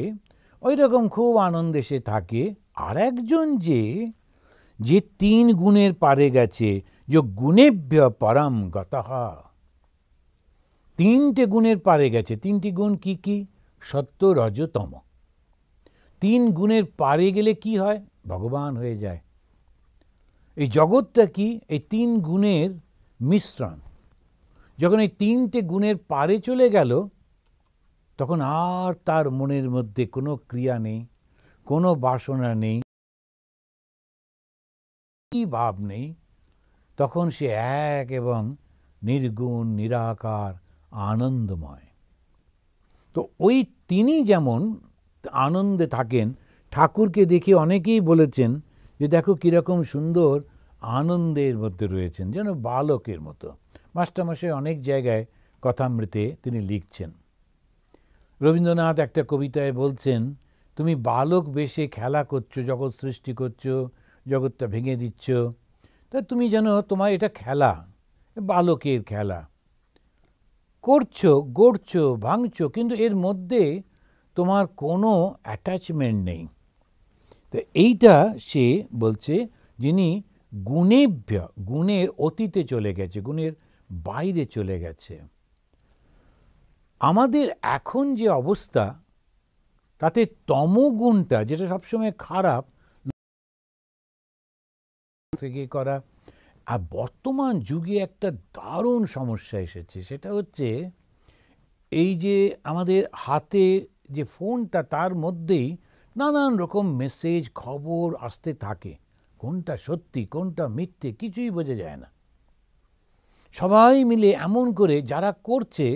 ওই রকম খুব আনন্দে সে থাকে। আর একজন যে তিন গুণের পারে গেছে, যে গুণেভ্য পরম গতঃ, তিনটে গুণের পারে গেছে। তিনটি গুণ কি কি? সত্য, রজ, তম। তিন গুণের পারে গেলে কি হয়? ভগবান হয়ে যায়। এই জগৎটা কি? এই তিন গুণের মিশ্রণ। যখন এই তিনটে গুণের পারে চলে গেল, তখন আর তার মনের মধ্যে কোনো ক্রিয়া নেই, কোনো বাসনা নেই, ভাব নেই। তখন সে এক এবং নির্গুণ, নিরাকার, আনন্দময়। তো ওই তিনি যেমন আনন্দে থাকেন, ঠাকুরকে দেখে অনেকেই বলেছেন যে দেখো কীরকম সুন্দর আনন্দের মধ্যে রয়েছেন, যেন বালকের মতো। মাস্টারমশাই অনেক জায়গায় কথামৃতে তিনি লিখছেন। রবীন্দ্রনাথ একটা কবিতায় বলছেন, তুমি বালক বেশে খেলা করছো, জগৎ সৃষ্টি করছো, জগৎটা ভেঙে দিচ্ছ, তা তুমি যেন তোমার এটা খেলা, বালকের খেলা করছো, গড়ছো, ভাঙছো, কিন্তু এর মধ্যে তোমার কোনো অ্যাটাচমেন্ট নেই। তো এইটা সে বলছে, যিনি গুণেভ্য, গুণের অতীতে চলে গেছে, গুণের বাইরে চলে গেছে। আমাদের এখন যে অবস্থা, তাতে তমগুণটা, যেটা সবসময় খারাপ থেকে করা, আর বর্তমান যুগে একটা দারুণ সমস্যা এসেছে, সেটা হচ্ছে এই যে আমাদের হাতে যে ফোনটা, তার মধ্যেই নানান রকম মেসেজ, খবর আসতে থাকে। কোনটা সত্যি, কোনটা মিথ্যে, কিছুই বোঝা যায় না। সবাই মিলে এমন করে যারা করছে,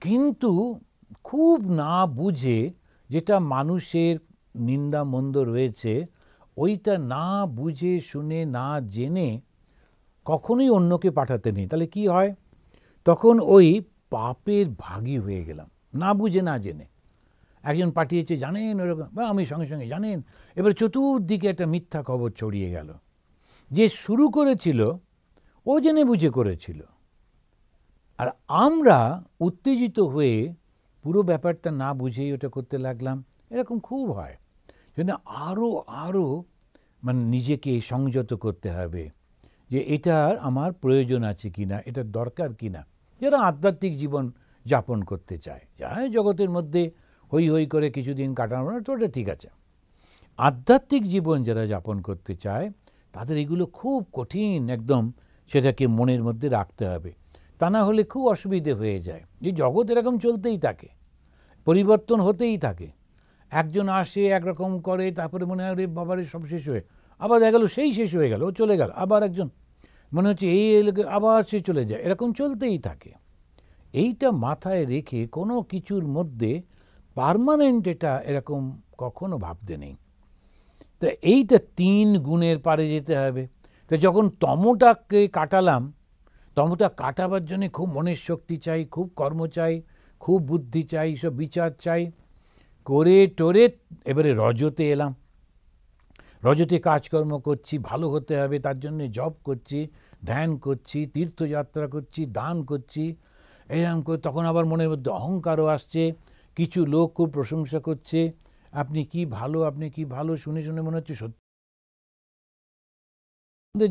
কিন্তু খুব না বুঝে, যেটা মানুষের নিন্দা মন্দ রয়েছে, ওইটা না বুঝে শুনে না জেনে কখনোই অন্যকে পাঠাতে নেই। তাহলে কি হয়? তখন ওই পাপের ভাগী হয়ে গেলাম, না বুঝে না জেনে। একজন পাঠিয়েছে, জানেন ওরকম, বা আমি সঙ্গে সঙ্গে জানেন, এবার চতুর্দিকে একটা মিথ্যা খবর ছড়িয়ে গেল। যে শুরু করেছিল ও জেনে বুঝে করেছিল, আর আমরা উত্তেজিত হয়ে পুরো ব্যাপারটা না বুঝেই ওটা করতে লাগলাম। এরকম খুব হয়। জন্য আরও মানে নিজেকে সংযত করতে হবে যে এটার আমার প্রয়োজন আছে কিনা, এটার দরকার কিনা। যারা আধ্যাত্মিক জীবন যাপন করতে চায়, যারা জগতের মধ্যে হই হই করে কিছুদিন কাটানো, তো ওটা ঠিক আছে। আধ্যাত্মিক জীবন যারা যাপন করতে চায়, তাদের এগুলো খুব কঠিন, একদম সেটাকে মনের মধ্যে রাখতে হবে। তা না হলে খুব অসুবিধে হয়ে যায়। এই জগৎ এরকম চলতেই থাকে, পরিবর্তন হতেই থাকে। একজন আসে, একরকম করে, তারপরে মনে হয় রে বাবারে সব শেষ হয়ে, আবার দেখা গেল সেই শেষ হয়ে গেল, ও চলে গেল, আবার একজন মনে হচ্ছে এই এলাকা, আবার সে চলে যায়, এরকম চলতেই থাকে। এইটা মাথায় রেখে কোনো কিছুর মধ্যে পার্মানেন্ট এটা এরকম কখনো ভাবতে নেই। তা এইটা তিন গুণের পারে যেতে হবে। তো যখন তমটাকে কাটালাম, তমটা কাটাবার জন্যে খুব মনের শক্তি চাই, খুব কর্ম চাই, খুব বুদ্ধি চাই, সব বিচার চাই, করে টোরে এবারে রজতে এলাম। রজতে কাজকর্ম করছি, ভালো হতে হবে তার জন্য জপ করছি, ধ্যান করছি, তীর্থযাত্রা করছি, দান করছি, এরকম করে তখন আবার মনের মধ্যে অহংকারও আসছে। কিছু লোক খুব প্রশংসা করছে, আপনি কি ভালো, আপনি কি ভালো, শুনে শুনে মনে হচ্ছে সত্যি।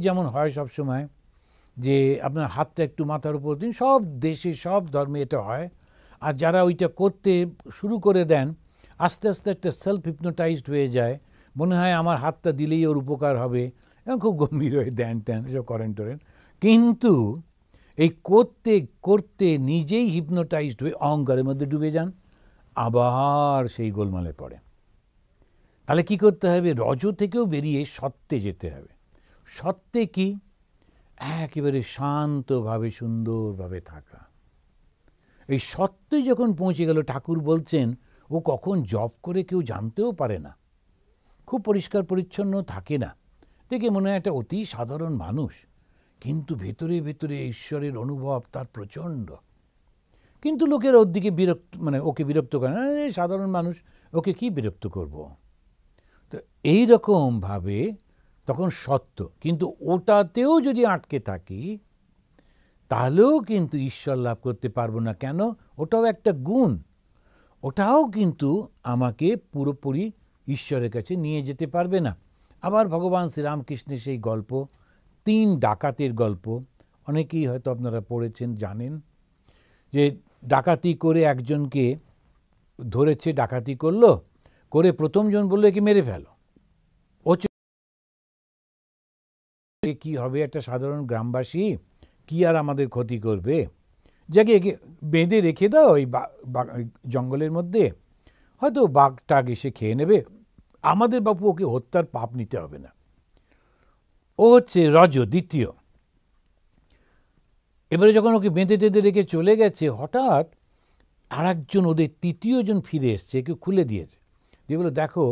যেমন হয় সব সময় যে আপনার হাতটা একটু মাথার উপর দিন, সব দেশে সব ধর্মে এটা হয়। আর যারা ওইটা করতে শুরু করে দেন, আস্তে আস্তে একটা সেলফ হিপনোটাইজড হয়ে যায়, মনে হয় আমার হাতটা দিলেই ওর উপকার হবে, এবং খুব গম্ভীর হয়ে দেন ট্যান এসব করেন টোরেন। কিন্তু এই করতে করতে নিজেই হিপনোটাইজড হয়ে অহংকারের মধ্যে ডুবে যান, আবার সেই গোলমালে পড়ে। তাহলে কি করতে হবে? রজ থেকেও বেরিয়ে সত্যে যেতে হবে। সত্যে কি? একেবারে শান্তভাবে, সুন্দরভাবে থাকা। এই সত্যে যখন পৌঁছে গেল, ঠাকুর বলছেন ও কখন জপ করে কেউ জানতেও পারে না, খুব পরিষ্কার পরিচ্ছন্ন থাকে না, দেখে মনে হয় একটা অতি সাধারণ মানুষ, কিন্তু ভেতরে ভেতরে ঈশ্বরের অনুভব তার প্রচণ্ড। কিন্তু লোকের ওর দিকে বিরক্ত, মানে ওকে বিরক্ত করে না, সাধারণ মানুষ, ওকে কি বিরক্ত করব। তো এইরকমভাবে তখন সত্য, কিন্তু ওটাতেও যদি আটকে থাকি, তাহলেও কিন্তু ঈশ্বর লাভ করতে পারবো না। কেন? ওটাও একটা গুণ, ওটাও কিন্তু আমাকে পুরোপুরি ঈশ্বরের কাছে নিয়ে যেতে পারবে না। আবার ভগবান শ্রীরামকৃষ্ণের সেই গল্প, 3 ডাকাতের গল্প, অনেকেই হয়তো আপনারা পড়েছেন, জানেন যে ডাকাতি করে একজনকে ধরেছে, ডাকাতি করলো, করে প্রথমজন বললো একে মেরে ফেলো। ও কি হবে, একটা সাধারণ গ্রামবাসী, কি আর আমাদের ক্ষতি করবে, যাকে একে বেঁধে রেখে দাও ওই জঙ্গলের মধ্যে, হয়তো বাঘ টাঘ এসে খেয়ে নেবে, আমাদের বাপু ওকে হত্যার পাপ নিতে হবে না। ও হচ্ছে রজ দ্বিতীয়। এবারে যখন ওকে বেঁধে টেঁধে রেখে চলে গেছে, হঠাৎ আর একজন ওদের তৃতীয় জন ফিরে এসছে, একে খুলে দিয়েছে, দিয়ে বলো দেখো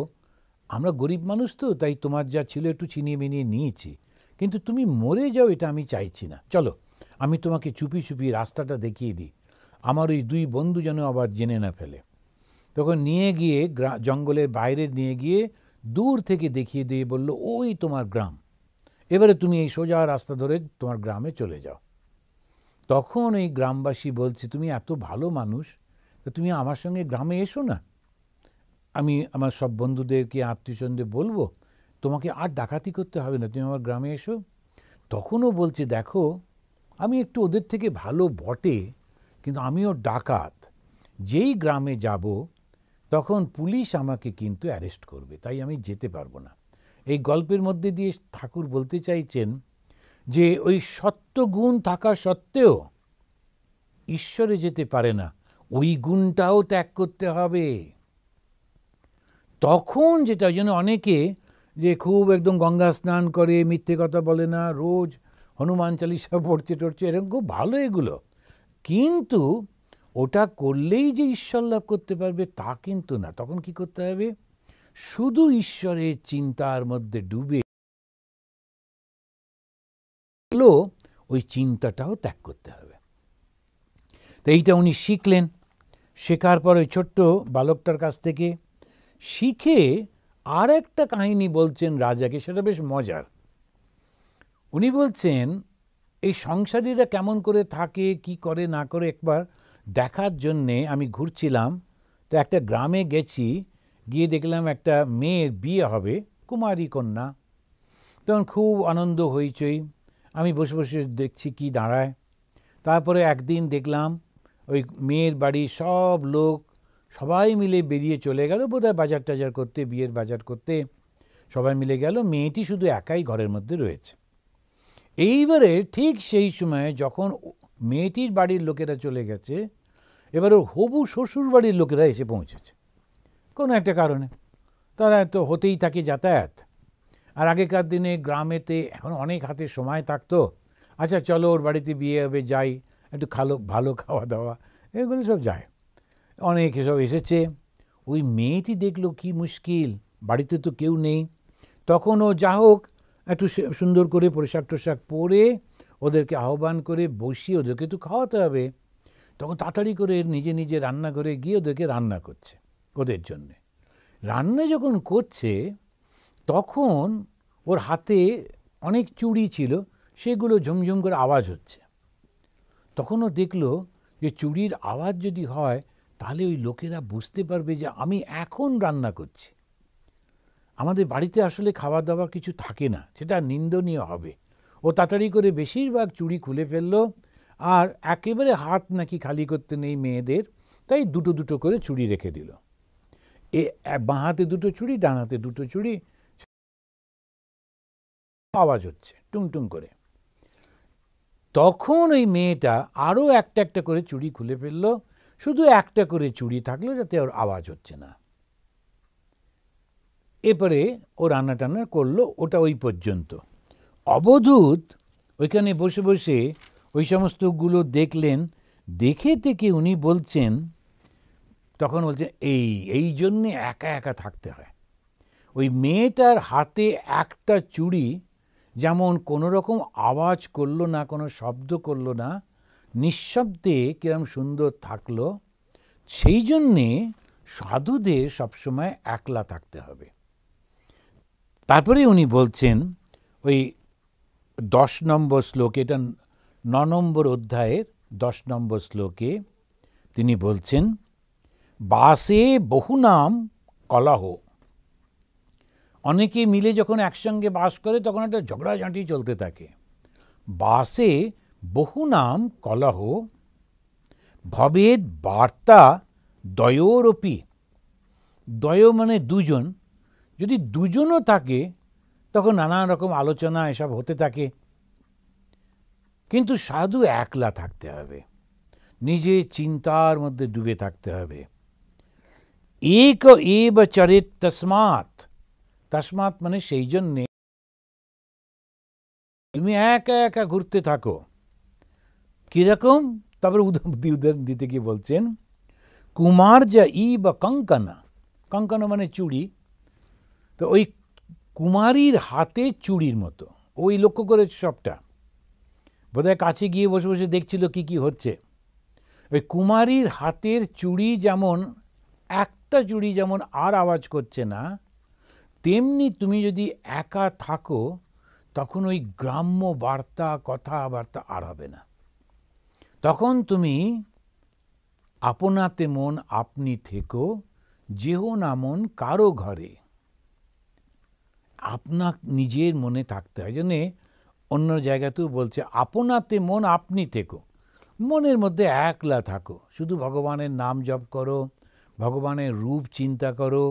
আমরা গরিব মানুষ তো, তাই তোমার যা ছিল একটু চিনিয়ে মিনিয়ে নিয়েছি, কিন্তু তুমি মরে যাও এটা আমি চাইছি না, চলো আমি তোমাকে চুপি চুপি রাস্তাটা দেখিয়ে দিই, আমার ওই দুই বন্ধু যেন আবার জেনে না ফেলে। তখন নিয়ে গিয়ে জঙ্গলের বাইরে নিয়ে গিয়ে দূর থেকে দেখিয়ে দিয়ে বলল ওই তোমার গ্রাম, এবারে তুমি এই সোজা রাস্তা ধরে তোমার গ্রামে চলে যাও। তখন এই গ্রামবাসী বলছে তুমি এত ভালো মানুষ, তো তুমি আমার সঙ্গে গ্রামে এসো না, আমি আমার সব বন্ধুদেরকে আত্মীয়স্বজনদের বলবো, তোমাকে আর ডাকাতি করতে হবে না, তুমি আমার গ্রামে এসো। তখনও বলছে দেখো আমি একটু ওদের থেকে ভালো বটে, কিন্তু আমিও ডাকাত, যেই গ্রামে যাব তখন পুলিশ আমাকে কিন্তু অ্যারেস্ট করবে, তাই আমি যেতে পারবো না। এই গল্পের মধ্যে দিয়ে ঠাকুর বলতে চাইছেন যে ওই সত্যগুণ থাকা সত্ত্বেও ঈশ্বরে যেতে পারে না, ওই গুণটাও ত্যাগ করতে হবে। তখন যেটা ওই জন্য অনেকে যে খুব একদম গঙ্গা স্নান করে, মিথ্যে কথা বলে না, রোজ হনুমান চালিসা পড়ছে টড়ছে, এরকম খুব ভালো এগুলো, কিন্তু ওটা করলেই যে ঈশ্বর লাভ করতে পারবে তা কিন্তু না। তখন কি করতে হবে, শুধু ঈশ্বরের চিন্তার মধ্যে ডুবে ওই চিন্তাটাও ত্যাগ করতে হবে। তো এইটা উনি শিখলেন, শেখার পর ওই ছোট্ট বালকটার কাছ থেকে শিখে আর একটা কাহিনী বলছেন রাজাকে, সেটা বেশ মজার। উনি বলছেন এই সংসারীরা কেমন করে থাকে, কি করে না করে একবার দেখার জন্যে আমি ঘুরছিলাম, তো একটা গ্রামে গেছি, গিয়ে দেখলাম একটা মেয়ের বিয়ে হবে, কুমারী কন্যা। তখন খুব আনন্দ হইচই, আমি বসে বসে দেখছি কি দাঁড়ায়। তারপরে একদিন দেখলাম ওই মেয়ের বাড়ির সব লোক সবাই মিলে বেরিয়ে চলে গেল, বোধহয় বাজার টাজার করতে, বিয়ের বাজার করতে সবাই মিলে গেল, মেয়েটি শুধু একাই ঘরের মধ্যে রয়েছে। এইবারে ঠিক সেই সময় যখন মেয়েটির বাড়ির লোকেরা চলে গেছে, এবার ওর হবু শ্বশুর বাড়ির লোকেরা এসে পৌঁছেছে কোনো একটা কারণে, তারা তো হতেই থাকে যাতায়াত। আর আগেকার দিনে গ্রামেতে এখন অনেক হাতে সময় থাকতো, আচ্ছা চলো ওর বাড়িতে বিয়ে হবে, যাই একটু ভালো খাওয়া দাওয়া, এগুলো সব যায়, অনেক এসব এসেছে। ওই মেয়েটি দেখলো কি মুশকিল, বাড়িতে তো কেউ নেই, তখন ও যা হোক একটু সুন্দর করে পোশাক টোশাক পরে ওদেরকে আহ্বান করে বসিয়ে ওদেরকে একটু খাওয়াতে হবে। তখন তাড়াতাড়ি করে নিজে নিজে রান্নাঘরে গিয়ে ওদেরকে রান্না করছে ওদের জন্যে। রান্না যখন করছে তখন ওর হাতে অনেক চুড়ি ছিল, সেগুলো ঝুমঝুম করে আওয়াজ হচ্ছে। তখন ও দেখলো যে চুড়ির আওয়াজ যদি হয় তাহলে ওই লোকেরা বুঝতে পারবে যে আমি এখন রান্না করছি, আমাদের বাড়িতে আসলে খাওয়া দাওয়া কিছু থাকে না, সেটা নিন্দনীয় হবে। ও তাড়াতাড়ি করে বেশিরভাগ চুড়ি খুলে ফেললো, আর একেবারে হাত নাকি খালি করতে নেই মেয়েদের, তাই দুটো দুটো করে চুড়ি রেখে দিল। বাঁ হাতে দুটো চুড়ি, ডান হাতে দুটো চুড়ি, আওয়াজ হচ্ছে টুংটুং করে। তখন ওই মেয়েটা আরও একটা একটা করে চুড়ি খুলে ফেললো, শুধু একটা করে চুড়ি থাকলো যাতে ওর আওয়াজ হচ্ছে না। এরপরে ও রান্না টান্না করলো, ওটা ওই পর্যন্ত। অবধূত ওইখানে বসে বসে ওই সমস্তগুলো দেখলেন, দেখে থেকে উনি বলছেন, তখন বলছেন এই জন্যে একা একা থাকতে হয়। ওই মেয়েটার হাতে একটা চুড়ি যেমন কোনো রকম আওয়াজ করলো না, কোনো শব্দ করলো না, নিঃশব্দে কিরম সুন্দর থাকলো, সেই জন্যে সাধুদের সবসময় একলা থাকতে হবে। তারপরে উনি বলছেন ওই 10 নম্বর শ্লোকে, এটা 9 নম্বর অধ্যায়ের 10 নম্বর শ্লোকে তিনি বলছেন, বাসে বহু নাম কলহ। অনেকে মিলে যখন একসঙ্গে বাস করে তখন একটা ঝগড়াঝাঁটি চলতে থাকে। বাসে বহু নাম কলহ, ভবেদ বার্তা দয়োরপি। দ্বয় মানে দুজন, যদি দুজনও থাকে তখন নানান রকম আলোচনা এসব হতে থাকে। কিন্তু সাধু একলা থাকতে হবে, নিজে চিন্তার মধ্যে ডুবে থাকতে হবে। এক এব চরিত তস্মাৎ, তস্মাৎ মানে সেই জন্যে তুমি একা একা ঘুরতে থাকো। কিরকম? তারপরে উদাহরণ দিতে গিয়ে বলছেন, কুমার যা ইব কঙ্কনা, কঙ্কনা মানে চুড়ি, তো ওই কুমারীর হাতে চুড়ির মতো। ওই লক্ষ্য করে সবটা বোধহয় কাছে গিয়ে বসে বসে দেখছিল কি কি হচ্ছে। ওই কুমারীর হাতের চুড়ি যেমন, একটা চুড়ি যেমন আর আওয়াজ করছে না, তেমনি তুমি যদি একা থাকো তখন ওই গ্রাম্য বার্তা, কথাবার্তা আর হবে না। তখন তুমি আপনাতে মন আপনি থেকো, যেহ না মন কারো ঘরে। আপনার নিজের মনে থাকতে হয়। জন্যে অন্য জায়গাতেও বলছে আপনাতে মন আপনি থেকো, মনের মধ্যে একলা থাকো, শুধু ভগবানের নাম জপ করো, ভগবানের রূপ চিন্তা করো,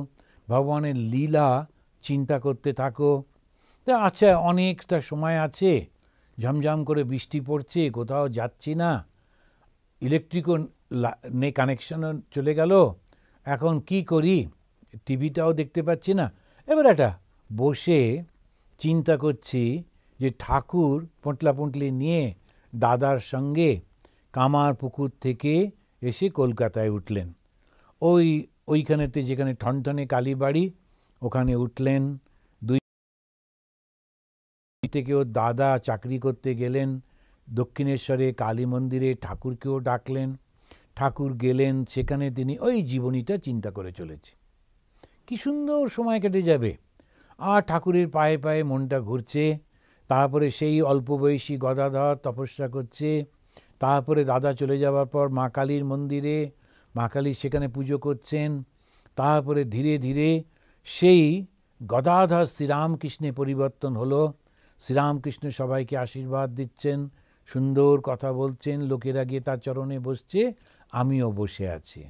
ভগবানের লীলা চিন্তা করতে থাকো। তা আচ্ছা, অনেকটা সময় আছে, ঝমঝম করে বৃষ্টি পড়ছে, কোথাও যাচ্ছি না, ইলেকট্রিকও নেই, কানেকশনও চলে গেল, এখন কি করি, টিভিটাও দেখতে পাচ্ছি না। এবার একটা বসে চিন্তা করছি যে ঠাকুর পোঁটলাপুঁটলি নিয়ে দাদার সঙ্গে কামারপুকুর থেকে এসে কলকাতায় উঠলেন। ওইখানেতে যেখানে ঠনঠনে কালীবাড়ি, ওখানে উঠলেন। দুই থেকে ওর দাদা চাকরি করতে গেলেন দক্ষিণেশ্বরে কালী মন্দিরে, ঠাকুরকেও ডাকলেন, ঠাকুর গেলেন, সেখানে তিনি ওই জীবনীটা চিন্তা করে চলেছে। কি সুন্দর সময় কেটে যাবে, আর ঠাকুরের পায়ে পায়ে মনটা ঘুরছে। তারপরে সেই অল্প বয়সী গদাধর তপস্যা করছে, তারপরে দাদা চলে যাওয়ার পর মা কালীর মন্দিরে, মা কালী সেখানে পুজো করছেন। তারপরে ধীরে ধীরে সেই গদাধর শ্রীরামকৃষ্ণে পরিবর্তন হলো। শ্রীরামকৃষ্ণ সবাইকে আশীর্বাদ দিচ্ছেন, সুন্দর কথা বলছেন, লোকেরা গিয়ে তার চরণে বসছে, আমিও বসে আছি।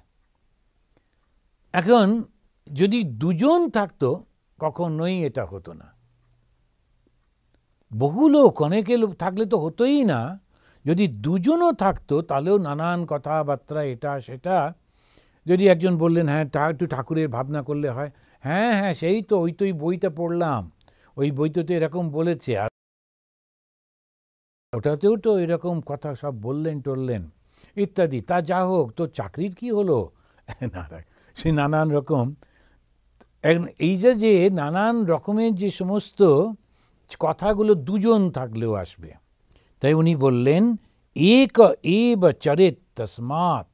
এখন যদি দুজন থাকতো কখনোই এটা হতো না। বহু লোক, অনেকে থাকলে তো হতোই না। যদি দুজনও থাকতো তাহলেও নানান কথাবার্তা, এটা সেটা। যদি একজন বললেন হ্যাঁ একটু ঠাকুরের ভাবনা করলে হয়, হ্যাঁ হ্যাঁ সেই তো, ওই তো ওই বইটা পড়লাম, ওই বইতে তো এরকম বলেছে, আর ওটাতেও তো এরকম কথা সব বললেন টললেন ইত্যাদি। তা যা হোক, তো চাকরির কি হলো, সে নানান রকম। এই যে নানান রকমের যে সমস্ত কথাগুলো দুজন থাকলেও আসবে। তাই উনি বললেন এক এব চরিত তস্মাৎ,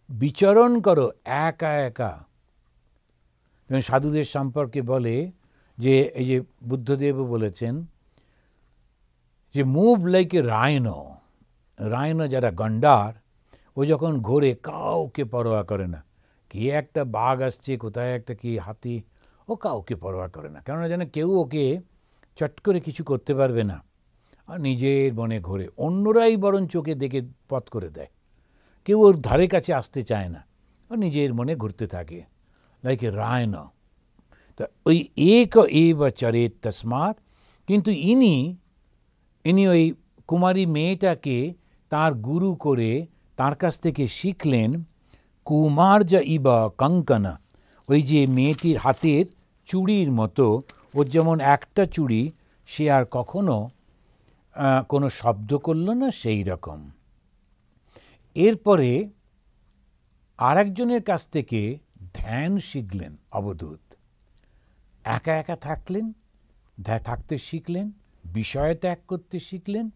বিচরণ করো একা একা। সাধুদের সম্পর্কে বলে যে, এই যে বুদ্ধদেবও বলেছেন যে move like a rhino. Rhino যারা গন্ডার, ও যখন ঘোরে কাউকে পরোয়া করে না, কে একটা বাঘ আসছে, কোথায় একটা কি হাতি, ও কাউকে পরোয়া করে না, কেননা যেন কেউ ওকে চট করে কিছু করতে পারবে না। আর নিজের মনে ঘোরে, অন্যরাই বরং চোখে দেখে পথ করে দেয়, কেউ ওর ধারে কাছে আসতে চায় না, ও নিজের মনে ঘুরতে থাকে, লাইক এ রায়না। তা ওই এক এব চরিত তস্মাৎ। কিন্তু ইনি ওই কুমারী মেয়েটাকে তার গুরু করে তার কাছ থেকে শিখলেন কুমার্য ইব কঙ্কনা, ওই যে মেয়েটির হাতের চুড়ির মতো, ওর যেমন একটা চুড়ি, সে আর কখনো কোনো শব্দ করল না, সেই রকম। এরপরে আরেকজনের কাছ থেকে ধ্যান শিখলেন অবধূত। একা একা থাকলেন, থাকতে শিখলেন, বিষয় ত্যাগ করতে শিখলেন,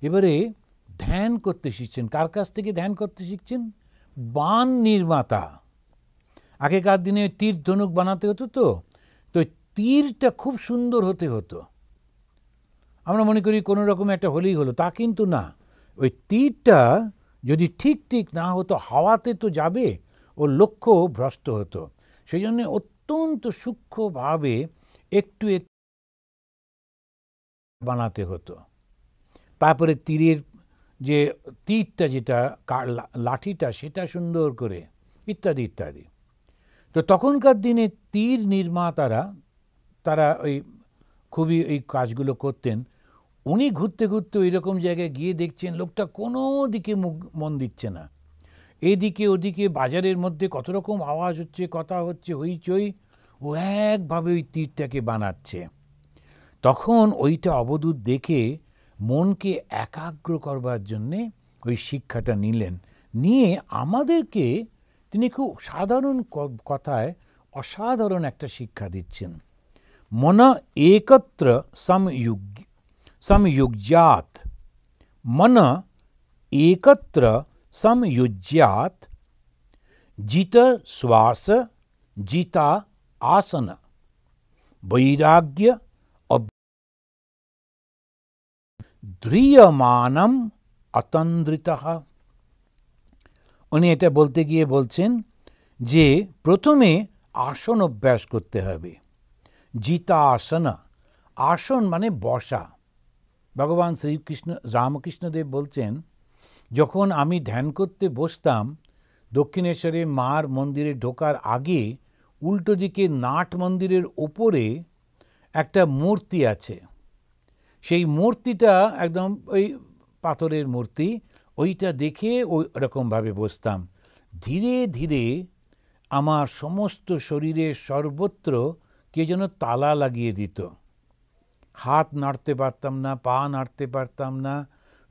এবারে ধ্যান করতে শিখছেন। কার কাছ থেকে ধ্যান করতে শিখছেন? বাণ নির্মাতা। আগেকার দিনে তীর ধনুক বানাতে হতো, তো তীরটা খুব সুন্দর হতে হতো। আমরা মনে করি কোনো রকম একটা হলেই হলো, তা কিন্তু না। ওই তীরটা যদি ঠিক ঠিক না হতো, হাওয়াতে তো যাবে, ও লক্ষ্য ভ্রষ্ট হতো। সেই জন্য অত্যন্ত সূক্ষ্মভাবে একটু একটু বানাতে হতো। তারপরে তীরের যে তীরটা, যেটা লাঠিটা, সেটা সুন্দর করে, ইত্যাদি ইত্যাদি। তো তখনকার দিনে তীর নির্মাতারা তারা ওই খুবই এই কাজগুলো করতেন। উনি ঘুরতে ঘুরতে ওই রকম জায়গায় গিয়ে দেখছেন লোকটা কোনো দিকে মন দিচ্ছে না, এদিকে ওদিকে বাজারের মধ্যে কত রকম আওয়াজ হচ্ছে, কথা হচ্ছে, হইচই, ও একভাবে ওই তীরটাকে বানাচ্ছে। তখন ওইটা অবধূত দেখে মনকে একাগ্র করবার জন্যে ওই শিক্ষাটা নিলেন, নিয়ে আমাদেরকে তিনি খুব সাধারণ কথায় অসাধারণ একটা শিক্ষা দিচ্ছেন। মন একত্র সমयुज्यात, मन एकत्र समयुज्यात, जित श्वास जिता आसन, वैराग्य ধ্রিয়মানম অতন্দ্রিতঃ। উনি এটা বলতে গিয়ে বলছেন যে প্রথমে আসন অভ্যাস করতে হবে। জিতা আসন, আসন মানে বসা। ভগবান শ্রীকৃষ্ণ রামকৃষ্ণদেব বলছেন, যখন আমি ধ্যান করতে বসতাম দক্ষিণেশ্বরে মার মন্দিরে ঢোকার আগে উল্টো দিকে নাট মন্দিরের ওপরে একটা মূর্তি আছে, সেই মূর্তিটা একদম ওই পাথরের মূর্তি, ওইটা দেখে ওই রকমভাবে বসতাম। ধীরে ধীরে আমার সমস্ত শরীরের সর্বত্র কে যেন তালা লাগিয়ে দিত। হাত নাড়তে পারতাম না, পা নাড়তে পারতাম না,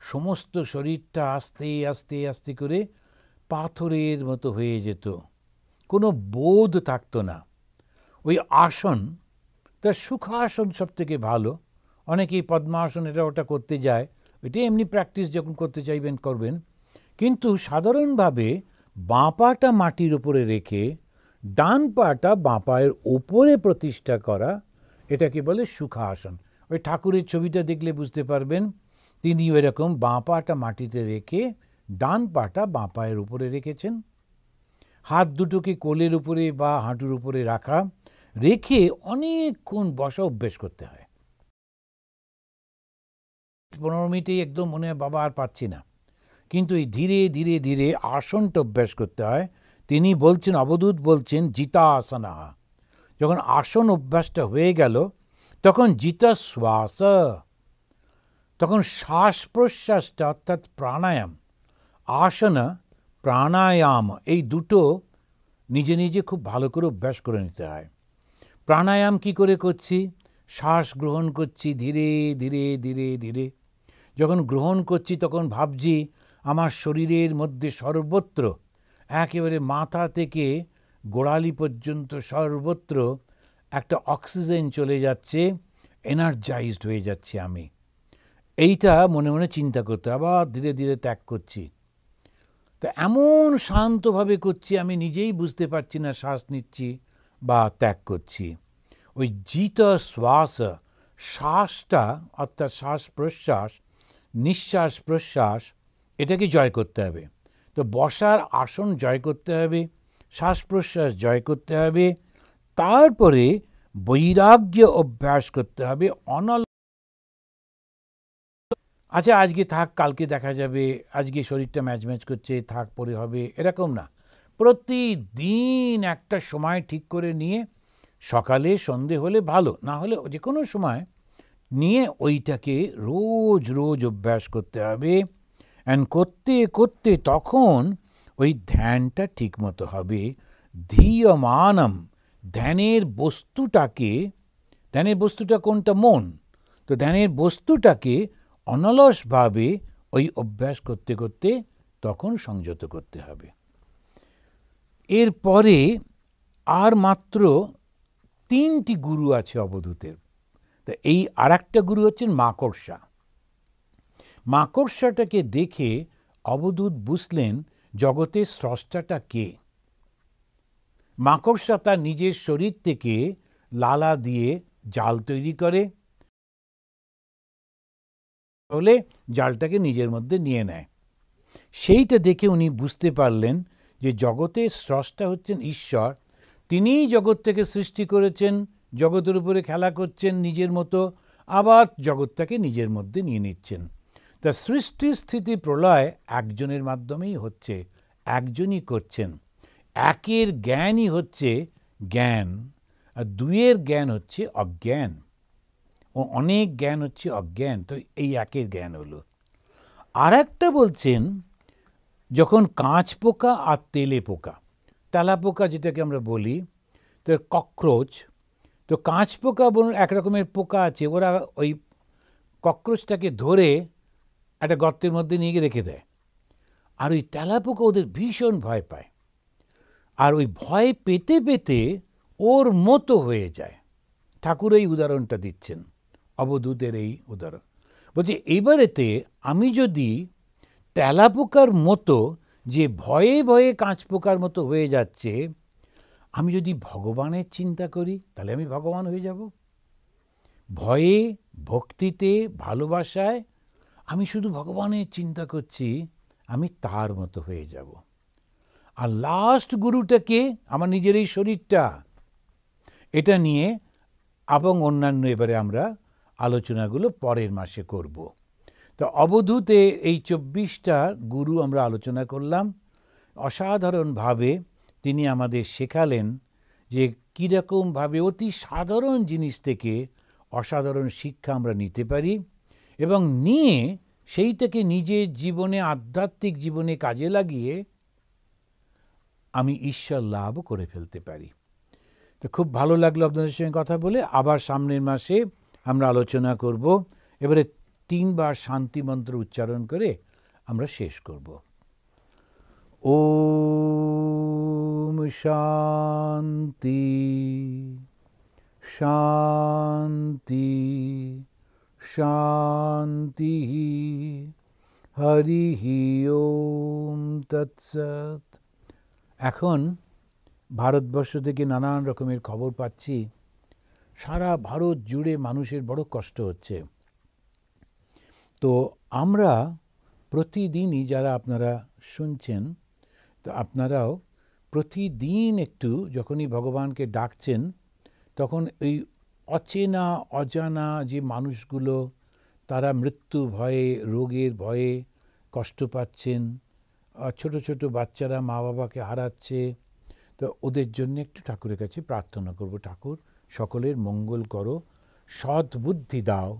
সমস্ত শরীরটা আস্তে আস্তে আস্তে করে পাথরের মতো হয়ে যেত, কোনো বোধ থাকতো না। ওই আসন, তার সুখাসন সব থেকে ভালো। অনেকেই পদ্মাসন এটা ওটা করতে যায়, ওইটা এমনি প্র্যাকটিস যখন করতে চাইবেন করবেন, কিন্তু সাধারণভাবে বাঁ পাটা মাটির উপরে রেখে ডান পাটা বাঁ পায়ের ওপরে প্রতিষ্ঠা করা, এটাকে বলে সুখাসন। ওই ঠাকুরের ছবিটা দেখলে বুঝতে পারবেন তিনি ওই রকম বাঁ পাটা মাটিতে রেখে ডান পাটা বাঁ পায়ের উপরে রেখেছেন। হাত দুটোকে কোলের উপরে বা হাঁটুর উপরে রাখা, রেখে অনেকক্ষণ বসা অভ্যেস করতে হয়। 15 মিনিটেই একদম মনে হয় বাবা আর পাচ্ছি না, কিন্তু এই ধীরে ধীরে ধীরে আসনটা অভ্যাস করতে হয়। তিনি বলছেন, অবধূত বলছেন, জিতা আসনা। যখন আসন অভ্যাসটা হয়ে গেল তখন জিতা শ্বাস, তখন শ্বাস প্রশ্বাসটা অর্থাৎ প্রাণায়াম, আসন প্রাণায়াম, এই দুটো নিজে নিজে খুব ভালো করে অভ্যাস করে নিতে হয়। প্রাণায়াম কি করে করছি? শ্বাস গ্রহণ করছি ধীরে ধীরে ধীরে ধীরে, যখন গ্রহণ করছি তখন ভাবছি আমার শরীরের মধ্যে সর্বত্র, একেবারে মাথা থেকে গোড়ালি পর্যন্ত সর্বত্র একটা অক্সিজেন চলে যাচ্ছে, এনার্জাইজড হয়ে যাচ্ছি আমি। এইটা মনে মনে চিন্তা করতে, আবার ধীরে ধীরে ত্যাগ করছি। তো এমন শান্তভাবে করছি আমি নিজেই বুঝতে পারছি না শ্বাস নিচ্ছি বা ত্যাগ করছি। ওই জিত শ্বাস, শ্বাসটা অর্থাৎ শ্বাস প্রশ্বাস, নিঃশ্বাস প্রশ্বাস, এটাকে জয় করতে হবে। তো বসার আসন জয় করতে হবে, শ্বাস প্রশ্বাস জয় করতে হবে, তারপরে বৈরাগ্য অভ্যাস করতে হবে। আচ্ছা আজকে থাক, কালকে দেখা যাবে, আজকে শরীরটা ম্যাচ ম্যাচ করছে, থাক পরে হবে, এরকম না। প্রতিদিন একটা সময় ঠিক করে নিয়ে, সকালে সন্ধে হলে ভালো, না হলে যে কোনো সময় নিয়ে ওইটাকে রোজ রোজ অভ্যাস করতে হবে। অ্যান্ড করতে করতে তখন ওই ধ্যানটা ঠিক মতো হবে। ধিয়মানম, ধ্যানের বস্তুটাকে, ধ্যানের বস্তুটা কোনটা? মন। তো ধ্যানের বস্তুটাকে অনলসভাবে ওই অভ্যাস করতে করতে তখন সংযত করতে হবে। এরপরে আর মাত্র 3টি গুরু আছে অবধূতের। তো এই আর একটা গুরু হচ্ছেন মাকড়সা। মাকড়সাটাকে দেখে অবধূত বুঝলেন জগতের স্রষ্টাটা কে। মাকড়সা তার নিজের শরীর থেকে লালা দিয়ে জাল তৈরি করে, হলে জালটাকে নিজের মধ্যে নিয়ে নেয়। সেইটা দেখে উনি বুঝতে পারলেন যে জগতের স্রষ্টা হচ্ছেন ঈশ্বর, তিনিই জগৎ থেকে সৃষ্টি করেছেন, জগতের উপরে খেলা করছেন নিজের মতো, আবার জগৎটাকে নিজের মধ্যে নিয়ে নিচ্ছেন। তা সৃষ্টি স্থিতি প্রলয় একজনের মাধ্যমেই হচ্ছে, একজনই করছেন। একের জ্ঞানই হচ্ছে জ্ঞান, আর দুইয়ের জ্ঞান হচ্ছে অজ্ঞান, ও অনেক জ্ঞান হচ্ছে অজ্ঞান। তো এই একের জ্ঞান হলো। আর একটা বলছেন, যখন কাঁচ পোকা আর তেলে পোকা, তেলা পোকা যেটাকে আমরা বলি, তো ককরোচ, তো কাঁচ পোকা এক রকমের পোকা আছে, ওরা ওই ককরোচটাকে ধরে একটা গর্তের মধ্যে নিয়ে গিয়ে রেখে দেয়। আর ওই তেলা পোকা ওদের ভীষণ ভয় পায়, আর ওই ভয় পেতে পেতে ওর মতো হয়ে যায়। ঠাকুর এই উদাহরণটা দিচ্ছেন, অবধূতের এই উদাহরণ। বলছে এইবারেতে আমি যদি তেলা পোকার মতো, যে ভয়ে ভয়ে কাঁচ পোকার মতো হয়ে যাচ্ছে, আমি যদি ভগবানের চিন্তা করি, তাহলে আমি ভগবান হয়ে যাব। ভয়ে, ভক্তিতে, ভালোবাসায় আমি শুধু ভগবানের চিন্তা করছি, আমি তার মতো হয়ে যাব। আর লাস্ট গুরুটাকে আমার নিজের এই শরীরটা, এটা নিয়ে এবং অন্যান্য এবারে আমরা আলোচনাগুলো পরের মাসে করব। তো অবধূতে এই 24টা গুরু আমরা আলোচনা করলাম। অসাধারণভাবে তিনি আমাদের শেখালেন যে কীরকমভাবে অতি সাধারণ জিনিস থেকে অসাধারণ শিক্ষা আমরা নিতে পারি, এবং নিয়ে সেইটাকে নিজের জীবনে, আধ্যাত্মিক জীবনে কাজে লাগিয়ে আমি ঈশ্বর লাভ করে ফেলতে পারি। তো খুব ভালো লাগলো আপনাদের সঙ্গে কথা বলে। আবার সামনের মাসে আমরা আলোচনা করব। এবারে 3 বার শান্তি মন্ত্র উচ্চারণ করে আমরা শেষ করব। ওম শান্তি শান্তি শান্তি হরি ওম তৎসৎ। এখন ভারতবর্ষ থেকে নানান রকমের খবর পাচ্ছি, সারা ভারত জুড়ে মানুষের বড় কষ্ট হচ্ছে। তো আমরা প্রতিদিনই, যারা আপনারা শুনছেন, তো আপনারাও প্রতিদিন একটু যখনই ভগবানকে ডাকছেন, তখন এই অচেনা অজানা যে মানুষগুলো, তারা মৃত্যু ভয়ে, রোগের ভয়ে কষ্ট পাচ্ছেন, ছোট ছোট বাচ্চারা মা বাবাকে হারাচ্ছে, তো ওদের জন্য একটু ঠাকুরের কাছে প্রার্থনা করব। ঠাকুর সকলের মঙ্গল করো, সৎ বুদ্ধি দাও,